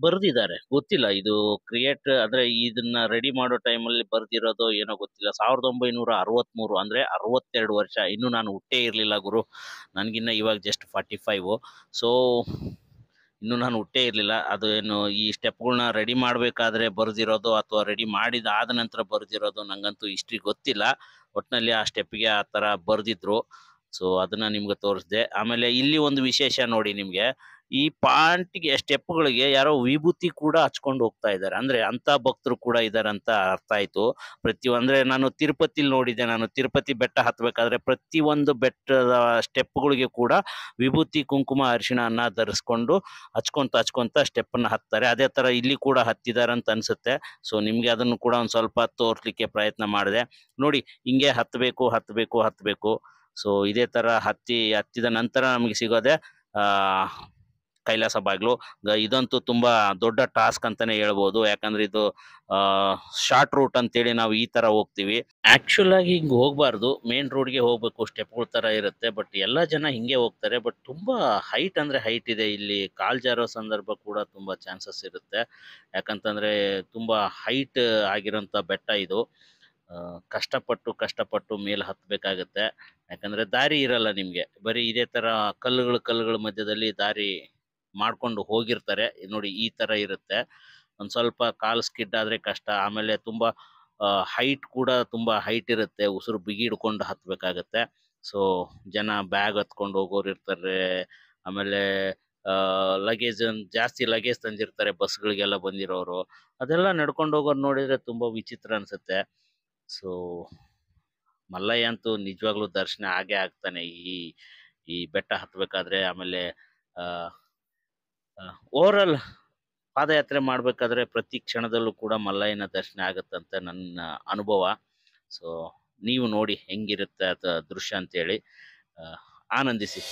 ಬರ್ದಿದ್ದಾರೆ, ಗೊತ್ತಿಲ್ಲ. ಇದು ಕ್ರಿಯೇಟ್ ಅಂದ್ರೆ ಇದನ್ನ ರೆಡಿ ಮಾಡೋ ಟೈಮಲ್ಲಿ ಬರ್ದಿರೋದು ಏನೋ ಗೊತ್ತಿಲ್ಲ. 1963 ಅಂದ್ರೆ 62 ವರ್ಷ. ಇನ್ನು ನಾನು ಹುಟ್ಟೇ ಇರ್ಲಿಲ್ಲ ಗುರು. ನನ್ಗಿನ್ನ ಇವಾಗ ಜಸ್ಟ್ 45. ಸೊ ಇನ್ನು ನಾನು ಹುಟ್ಟೇ ಇರ್ಲಿಲ್ಲ. ಅದು ಏನು ಈ ಸ್ಟೆಪ್ಗಳನ್ನ ರೆಡಿ ಮಾಡ್ಬೇಕಾದ್ರೆ ಬರ್ದಿರೋದು ಅಥವಾ ರೆಡಿ ಆದ ನಂತರ ಬರ್ದಿರೋದು ನಂಗಂತೂ ಹಿಸ್ಟ್ರಿ ಗೊತ್ತಿಲ್ಲ. ಒಟ್ನಲ್ಲಿ ಆ ಸ್ಟೆಪ್ಗೆ ಆ ತರ ಬರ್ದಿದ್ರು. ಸೊ ಅದನ್ನ ನಿಮ್ಗೆ ತೋರಿಸ್ದೆ. ಆಮೇಲೆ ಇಲ್ಲಿ ಒಂದು ವಿಶೇಷ ನೋಡಿ, ನಿಮ್ಗೆ ಈ ಸ್ಟೆಪ್ಗಳಿಗೆ ಯಾರೋ ವಿಭೂತಿ ಕೂಡ ಹಚ್ಕೊಂಡು ಹೋಗ್ತಾ ಇದ್ದಾರೆ. ಅಂದ್ರೆ ಅಂತ ಭಕ್ತರು ಕೂಡ ಇದಾರೆ ಅಂತ ಅರ್ಥ ಆಯ್ತು. ಅಂದ್ರೆ ನಾನು ತಿರುಪತಿಲಿ ನೋಡಿದ್ದೆ. ನಾನು ತಿರುಪತಿ ಬೆಟ್ಟ ಹತ್ಬೇಕಾದ್ರೆ ಪ್ರತಿಯೊಂದು ಬೆಟ್ಟದ ಸ್ಟೆಪ್ಗಳಿಗೆ ಕೂಡ ವಿಭೂತಿ, ಕುಂಕುಮ, ಅರಿಶಿಣ ಧರಿಸ್ಕೊಂಡು ಹಚ್ಕೊಂತ ಸ್ಟೆಪ್ ನ ಹತ್ತಾರೆ. ಅದೇ ತರ ಇಲ್ಲಿ ಕೂಡ ಹತ್ತಿದ್ದಾರೆ ಅಂತ ಅನ್ಸುತ್ತೆ. ಸೊ ನಿಮ್ಗೆ ಅದನ್ನು ಕೂಡ ಒಂದ್ ಸ್ವಲ್ಪ ತೋರ್ಸ್ಲಿಕ್ಕೆ ಪ್ರಯತ್ನ ಮಾಡಿದೆ. ನೋಡಿ, ಹಿಂಗೆ ಹತ್ಬೇಕು. ಸೊ ಇದೇ ತರ ಹತ್ತಿದ ನಂತರ ನಮಗೆ ಸಿಗೋದೆ ಕೈಲಾಸ ಬಾಗ್ಲು. ಇದಂತೂ ತುಂಬಾ ದೊಡ್ಡ ಟಾಸ್ಕ್ ಅಂತಾನೆ ಹೇಳ್ಬೋದು. ಯಾಕಂದ್ರೆ ಇದು ಶಾರ್ಟ್ ರೂಟ್ ಅಂತೇಳಿ ನಾವು ಈ ತರ ಹೋಗ್ತೀವಿ. ಆಕ್ಚುಲ್ ಆಗಿ ಹಿಂಗ್ ಹೋಗ್ಬಾರ್ದು, ಮೇನ್ ರೋಡ್ಗೆ ಹೋಗ್ಬೇಕು. ಸ್ಟೆಪ್ಗಳ ತರ ಇರುತ್ತೆ. ಬಟ್ ಎಲ್ಲಾ ಜನ ಹಿಂಗೆ ಹೋಗ್ತಾರೆ. ಬಟ್ ತುಂಬಾ ಹೈಟ್ ಇದೆ. ಇಲ್ಲಿ ಕಾಲ್ ಜಾರೋ ಸಂದರ್ಭ ಕೂಡ ತುಂಬಾ ಚಾನ್ಸಸ್ ಇರುತ್ತೆ. ಯಾಕಂತಂದ್ರೆ ತುಂಬಾ ಹೈಟ್ ಆಗಿರೋಂಥ ಬೆಟ್ಟ ಇದು. ಕಷ್ಟಪಟ್ಟು ಮೇಲೆ ಹತ್ಬೇಕಾಗತ್ತೆ. ಯಾಕಂದ್ರೆ ದಾರಿ ಇರಲ್ಲ ನಿಮ್ಗೆ. ಬರೀ ಇದೇ ತರ ಕಲ್ಲುಗಳ ಮಧ್ಯದಲ್ಲಿ ದಾರಿ ಮಾಡ್ಕೊಂಡು ಹೋಗಿರ್ತಾರೆ. ನೋಡಿ, ಈ ತರ ಇರುತ್ತೆ. ಒಂದ್ ಸ್ವಲ್ಪ ಕಾಲ್ ಸ್ಕಿಡ್ ಆದ್ರೆ ಕಷ್ಟ. ಆಮೇಲೆ ತುಂಬಾ ಹೈಟ್ ಕೂಡ ತುಂಬಾ ಹೈಟ್ ಇರುತ್ತೆ. ಉಸಿರು ಬಿಗಿ ಹಿಡ್ಕೊಂಡು ಹತ್ಬೇಕಾಗತ್ತೆ. ಸೊ ಜನ ಬ್ಯಾಗ್ ಹತ್ಕೊಂಡು ಹೋಗೋರು ಇರ್ತಾರೆ. ಆಮೇಲೆ ಜಾಸ್ತಿ ಲಗೇಜ್ ತಂದಿರ್ತಾರೆ ಬಸ್ಗಳಿಗೆಲ್ಲ ಬಂದಿರೋರು. ಅದೆಲ್ಲ ನಡ್ಕೊಂಡು ಹೋಗೋರು ನೋಡಿದ್ರೆ ತುಂಬಾ ವಿಚಿತ್ರ ಅನ್ಸುತ್ತೆ. ಸೊ ಮಲ್ಲಯ್ಯ ಅಂತೂ ನಿಜವಾಗ್ಲೂ ದರ್ಶನ ಆಗೇ ಆಗ್ತಾನೆ ಈ ಬೆಟ್ಟ ಹತ್ಬೇಕಾದ್ರೆ. ಆಮೇಲೆ ಓವರಾಲ್ ಪಾದಯಾತ್ರೆ ಮಾಡ್ಬೇಕಾದ್ರೆ ಪ್ರತಿ ಕ್ಷಣದಲ್ಲೂ ಕೂಡ ಮಲ್ಲಯ್ಯನ ದರ್ಶನ ಆಗತ್ತಂತ ನನ್ನ ಅನುಭವ. ಸೊ ನೀವು ನೋಡಿ ಹೆಂಗಿರುತ್ತೆ ಅದ ದೃಶ್ಯ ಅಂತೇಳಿ ಆನಂದಿಸಿ.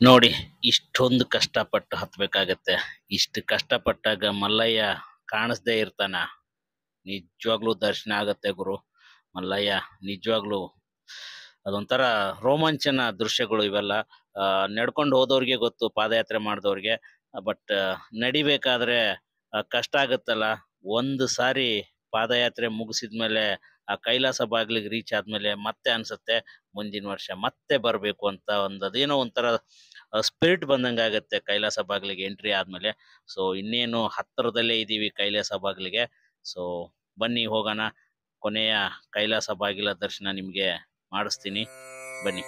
ನೋಡಿ ಇಷ್ಟೊಂದು ಕಷ್ಟಪಟ್ಟು ಹತ್ಬೇಕಾಗತ್ತೆ. ಇಷ್ಟು ಕಷ್ಟಪಟ್ಟಾಗ ಮಲ್ಲಯ್ಯ ಕಾಣಿಸ್ದೇ ಇರ್ತಾನ? ನಿಜವಾಗ್ಲೂ ದರ್ಶನ ಆಗತ್ತೆ ಗುರು. ಮಲ್ಲಯ್ಯ ನಿಜವಾಗ್ಲೂ ಅದೊಂಥರ ರೋಮಾಂಚನ ದೃಶ್ಯಗಳು ಇವೆಲ್ಲ. ನಡ್ಕೊಂಡು ಹೋದವ್ರಿಗೆ ಗೊತ್ತು, ಪಾದಯಾತ್ರೆ ಮಾಡಿದವ್ರಿಗೆ. ಬಟ್ ನಡಿಬೇಕಾದ್ರೆ ಕಷ್ಟ ಆಗುತ್ತಲ್ಲ. ಒಂದು ಸಾರಿ ಪಾದಯಾತ್ರೆ ಮುಗಿಸಿದ್ಮೇಲೆ ಆ ಕೈಲಾಸ ಬಾಗಿಲಿಗೆ ರೀಚ್ ಆದ್ಮೇಲೆ ಮತ್ತೆ ಅನ್ಸುತ್ತೆ ಮುಂದಿನ ವರ್ಷ ಮತ್ತೆ ಬರಬೇಕು ಅಂತ. ಅದೇನೋ ಒಂಥರ ಸ್ಪಿರಿಟ್ ಬಂದಂಗೆ ಆಗುತ್ತೆ ಕೈಲಾಸ ಬಾಗಿಲಿಗೆ ಎಂಟ್ರಿ ಆದ್ಮೇಲೆ. ಸೊ ಇನ್ನೇನು ಹತ್ತಿರದಲ್ಲೇ ಇದ್ದೀವಿ ಕೈಲಾಸ ಬಾಗಿಲಿಗೆ. ಸೊ ಬನ್ನಿ ಹೋಗೋಣ. ಕೊನೆಯ ಕೈಲಾಸ ಬಾಗಿಲ ದರ್ಶನ ನಿಮಗೆ ಮಾಡಿಸ್ತೀನಿ, ಬನ್ನಿ.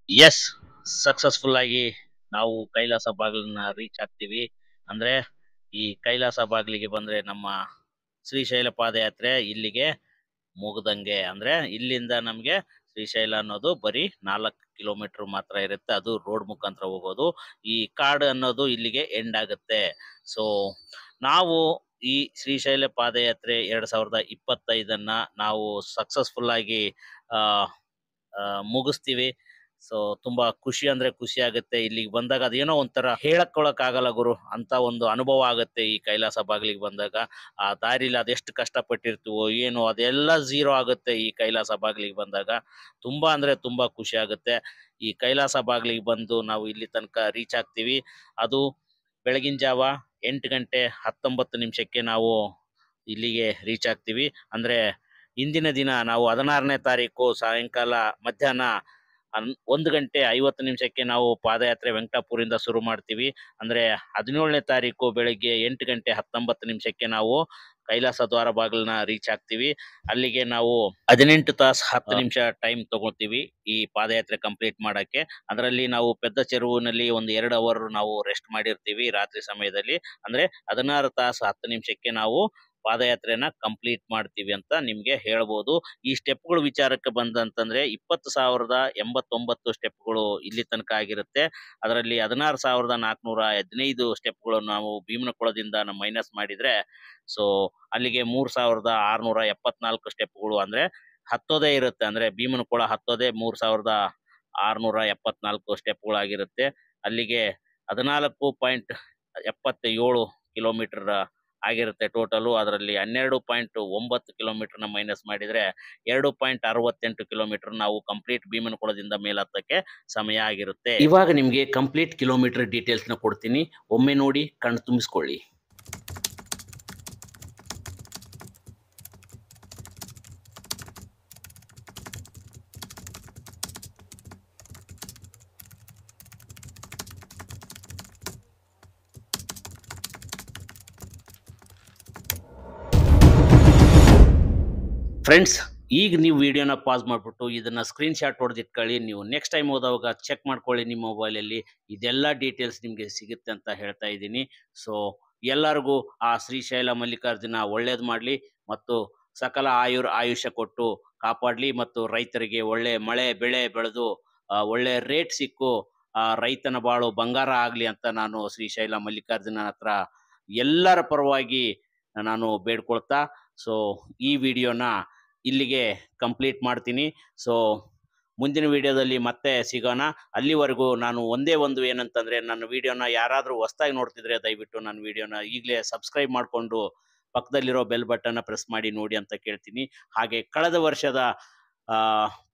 ಎಸ್, ಸಕ್ಸಸ್ಫುಲ್ ಆಗಿ ನಾವು ಕೈಲಾಸ ಬಾಗಿಲನ್ನ ರೀಚ್ ಆಗ್ತೀವಿ. ಅಂದ್ರೆ ಈ ಕೈಲಾಸ ಬಾಗಿಲಿಗೆ ಬಂದ್ರೆ ನಮ್ಮ ಶ್ರೀಶೈಲ ಪಾದಯಾತ್ರೆ ಇಲ್ಲಿಗೆ ಮುಗ್ದಂಗೆ. ಅಂದ್ರೆ ಇಲ್ಲಿಂದ ನಮ್ಗೆ ಶ್ರೀಶೈಲ ಅನ್ನೋದು ಬರೀ 4 ಕಿಲೋಮೀಟರ್ ಮಾತ್ರ ಇರುತ್ತೆ. ಅದು ರೋಡ್ ಮುಖಾಂತರ ಹೋಗೋದು. ಈ ಕಾಡು ಅನ್ನೋದು ಇಲ್ಲಿಗೆ ಎಂಡ್ ಆಗುತ್ತೆ. ಸೊ ನಾವು ಈ ಶ್ರೀಶೈಲ ಪಾದಯಾತ್ರೆ 2025 ನಾವು ಸಕ್ಸಸ್ಫುಲ್ ಆಗಿ ಮುಗಿಸ್ತೀವಿ. ಸೊ ತುಂಬಾ ಖುಷಿ ಅಂದ್ರೆ ಖುಷಿ ಆಗುತ್ತೆ. ಇಲ್ಲಿಗೆ ಬಂದಾಗ ಅದೇನೋ ಒಂಥರ ಹೇಳಕ್ಕೊಳಕ್ ಆಗಲ್ಲ ಗುರು, ಅಂತ ಒಂದು ಅನುಭವ ಆಗುತ್ತೆ ಈ ಕೈಲಾಸ ಬಾಗಿಲಿಗೆ ಬಂದಾಗ. ಆ ದಾರಿಲಿ ಅದೆಷ್ಟು ಕಷ್ಟಪಟ್ಟಿರ್ತೀವೋ ಏನೋ ಅದೆಲ್ಲ ಝೀರೋ ಆಗುತ್ತೆ ಈ ಕೈಲಾಸ ಬಾಗಿಲಿಗೆ ಬಂದಾಗ. ತುಂಬಾ ಅಂದ್ರೆ ತುಂಬಾ ಖುಷಿ ಆಗುತ್ತೆ. ಈ ಕೈಲಾಸ ಬಾಗಿಲಿಗೆ ಬಂದು ನಾವು ಇಲ್ಲಿ ತನಕ ರೀಚ್ ಆಗ್ತೀವಿ. ಅದು ಬೆಳಗಿನ ಜಾವ 8:19 ನಾವು ಇಲ್ಲಿಗೆ ರೀಚ್ ಆಗ್ತೀವಿ. ಅಂದ್ರೆ ಇಂದಿನ ದಿನ ನಾವು 16ನೇ ತಾರೀಕು ಸಾಯಂಕಾಲ ಮಧ್ಯಾಹ್ನ 1:50 ನಾವು ಪಾದಯಾತ್ರೆ ವೆಂಕಟಾಪುರಿಂದ ಶುರು ಮಾಡ್ತೀವಿ. ಅಂದ್ರೆ 17ನೇ ತಾರೀಕು ಬೆಳಗ್ಗೆ 8:19 ನಾವು ಕೈಲಾಸ ದ್ವಾರ ಬಾಗಿಲನ್ನ ರೀಚ್ ಆಗ್ತೀವಿ. ಅಲ್ಲಿಗೆ ನಾವು 18 ತಾಸು 10 ನಿಮಿಷ ಟೈಮ್ ತಗೋತೀವಿ ಈ ಪಾದಯಾತ್ರೆ ಕಂಪ್ಲೀಟ್ ಮಾಡಕ್ಕೆ. ಅದರಲ್ಲಿ ನಾವು ಪೆದ್ದ ಚೆರುವಿನಲ್ಲಿ ಒಂದು 2 ಅವರ್ ನಾವು ರೆಸ್ಟ್ ಮಾಡಿರ್ತೀವಿ ರಾತ್ರಿ ಸಮಯದಲ್ಲಿ. ಅಂದ್ರೆ 16 ತಾಸು 10 ನಿಮಿಷಕ್ಕೆ ನಾವು ಪಾದಯಾತ್ರೆನ ಕಂಪ್ಲೀಟ್ ಮಾಡ್ತೀವಿ ಅಂತ ನಿಮ್ಗೆ ಹೇಳ್ಬೋದು. ಈ ಸ್ಟೆಪ್ಗಳು ವಿಚಾರಕ್ಕೆ ಬಂದಂತಂದ್ರೆ 20,089 ಸ್ಟೆಪ್ಗಳು ಇಲ್ಲಿ ತನಕ ಆಗಿರುತ್ತೆ. ಅದರಲ್ಲಿ 16,415 ಸ್ಟೆಪ್ಗಳು ನಾವು ಭೀಮನಕೊಳದಿಂದ ಮೈನಸ್ ಮಾಡಿದ್ರೆ, ಸೊ ಅಲ್ಲಿಗೆ 3,674 ಸ್ಟೆಪ್ಗಳು ಅಂದ್ರೆ ಹತ್ತೋದೇ ಇರುತ್ತೆ. ಅಂದ್ರೆ ಭೀಮನಕೊಳ ಹತ್ತೋದೇ 3,674 ಸ್ಟೆಪ್ಗಳು ಆಗಿರುತ್ತೆ. ಅಲ್ಲಿಗೆ 14.77 ಕಿಲೋಮೀಟರ್ ಆಗಿರುತ್ತೆ ಟೋಟಲು. ಅದರಲ್ಲಿ 12.9 ಕಿಲೋಮೀಟರ್ನ ಮೈನಸ್ ಮಾಡಿದ್ರೆ 2.68 ಕಿಲೋಮೀಟರ್ ನಾವು ಕಂಪ್ಲೀಟ್ ಭೀಮನಕೊಳದಿಂದ ಮೇಲತ್ತಕ್ಕೆ ಸಮಯ ಆಗಿರುತ್ತೆ. ಇವಾಗ ನಿಮ್ಗೆ ಕಂಪ್ಲೀಟ್ ಕಿಲೋಮೀಟರ್ ಡೀಟೇಲ್ಸ್ ನ ಕೊಡ್ತೀನಿ, ಒಮ್ಮೆ ನೋಡಿ ಕಣ್ಣು ತುಂಬಿಸ್ಕೊಳ್ಳಿ. ಫ್ರೆಂಡ್ಸ್, ಈಗ ನೀವು ವಿಡಿಯೋನ ಪಾಸ್ ಮಾಡಿಬಿಟ್ಟು ಇದನ್ನ ಸ್ಕ್ರೀನ್ ಶಾಟ್ ಹೊಡೆದಿಟ್ಕೊಳ್ಳಿ. ನೀವು ನೆಕ್ಸ್ಟ್ ಟೈಮ್ ಹೋದಾಗ ಚೆಕ್ ಮಾಡ್ಕೊಳ್ಳಿ ನಿಮ್ಮ ಮೊಬೈಲಲ್ಲಿ. ಇದೆಲ್ಲ ಡೀಟೇಲ್ಸ್ ನಿಮಗೆ ಸಿಗುತ್ತೆ ಅಂತ ಹೇಳ್ತಾ ಇದ್ದೀನಿ. ಸೊ ಎಲ್ಲರಿಗೂ ಆ ಶ್ರೀಶೈಲ ಮಲ್ಲಿಕಾರ್ಜುನ ಒಳ್ಳೇದು ಮಾಡಲಿ ಮತ್ತು ಸಕಲ ಆಯುಷ್ಯ ಕೊಟ್ಟು ಕಾಪಾಡಲಿ. ಮತ್ತು ರೈತರಿಗೆ ಒಳ್ಳೆ ಮಳೆ ಬೆಳೆ ಬೆಳೆದು ಒಳ್ಳೆ ರೇಟ್ ಸಿಕ್ಕು ರೈತನ ಬಾಳು ಬಂಗಾರ ಆಗಲಿ ಅಂತ ನಾನು ಶ್ರೀಶೈಲ ಮಲ್ಲಿಕಾರ್ಜುನ ಹತ್ರ ಎಲ್ಲರ ಪರವಾಗಿ ನಾನು ಬೇಡ್ಕೊಳ್ತಾ ಸೊ ಈ ವಿಡಿಯೋನ ಇಲ್ಲಿಗೆ ಕಂಪ್ಲೀಟ್ ಮಾಡ್ತೀನಿ. ಸೊ ಮುಂದಿನ ವಿಡಿಯೋದಲ್ಲಿ ಮತ್ತೆ ಸಿಗೋಣ. ಅಲ್ಲಿವರೆಗೂ ನಾನು ಒಂದೇ ಒಂದು ಏನಂತಂದ್ರೆ, ನನ್ನ ವಿಡಿಯೋನ ಯಾರಾದರೂ ಹೊಸದಾಗಿ ನೋಡ್ತಿದ್ರೆ ದಯವಿಟ್ಟು ನನ್ನ ವಿಡಿಯೋನ ಈಗಲೇ ಸಬ್ಸ್ಕ್ರೈಬ್ ಮಾಡಿಕೊಂಡು ಪಕ್ಕದಲ್ಲಿರೋ ಬೆಲ್ ಬಟನ್ನ ಪ್ರೆಸ್ ಮಾಡಿ ನೋಡಿ ಅಂತ ಕೇಳ್ತೀನಿ. ಹಾಗೆ ಕಳೆದ ವರ್ಷದ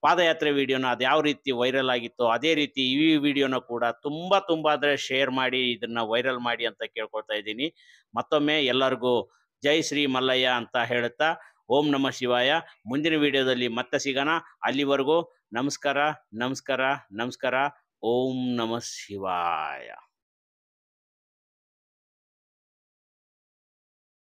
ಪಾದಯಾತ್ರೆ ವಿಡಿಯೋನ ಅದು ಯಾವ ರೀತಿ ವೈರಲ್ ಆಗಿತ್ತು ಅದೇ ರೀತಿ ಈ ವಿಡಿಯೋನ ಕೂಡ ತುಂಬಾ ಅಂದ್ರೆ ಶೇರ್ ಮಾಡಿ ಇದನ್ನ ವೈರಲ್ ಮಾಡಿ ಅಂತ ಕೇಳ್ಕೊಳ್ತಾ ಇದ್ದೀನಿ. ಮತ್ತೊಮ್ಮೆ ಎಲ್ಲರಿಗೂ ಜೈ ಶ್ರೀ ಮಲ್ಲಯ್ಯ ಅಂತ ಹೇಳುತ್ತಾ ಓಂ ನಮಃ ಶಿವಾಯ. ಮುಂದಿನ ವಿಡಿಯೋದಲ್ಲಿ ಮತ್ತೆ ಸಿಗೋಣ. ಅಲ್ಲಿವರೆಗೂ ನಮಸ್ಕಾರ ನಮಸ್ಕಾರ ನಮಸ್ಕಾರ. ಓಂ ನಮಃ ಶಿವಾಯ.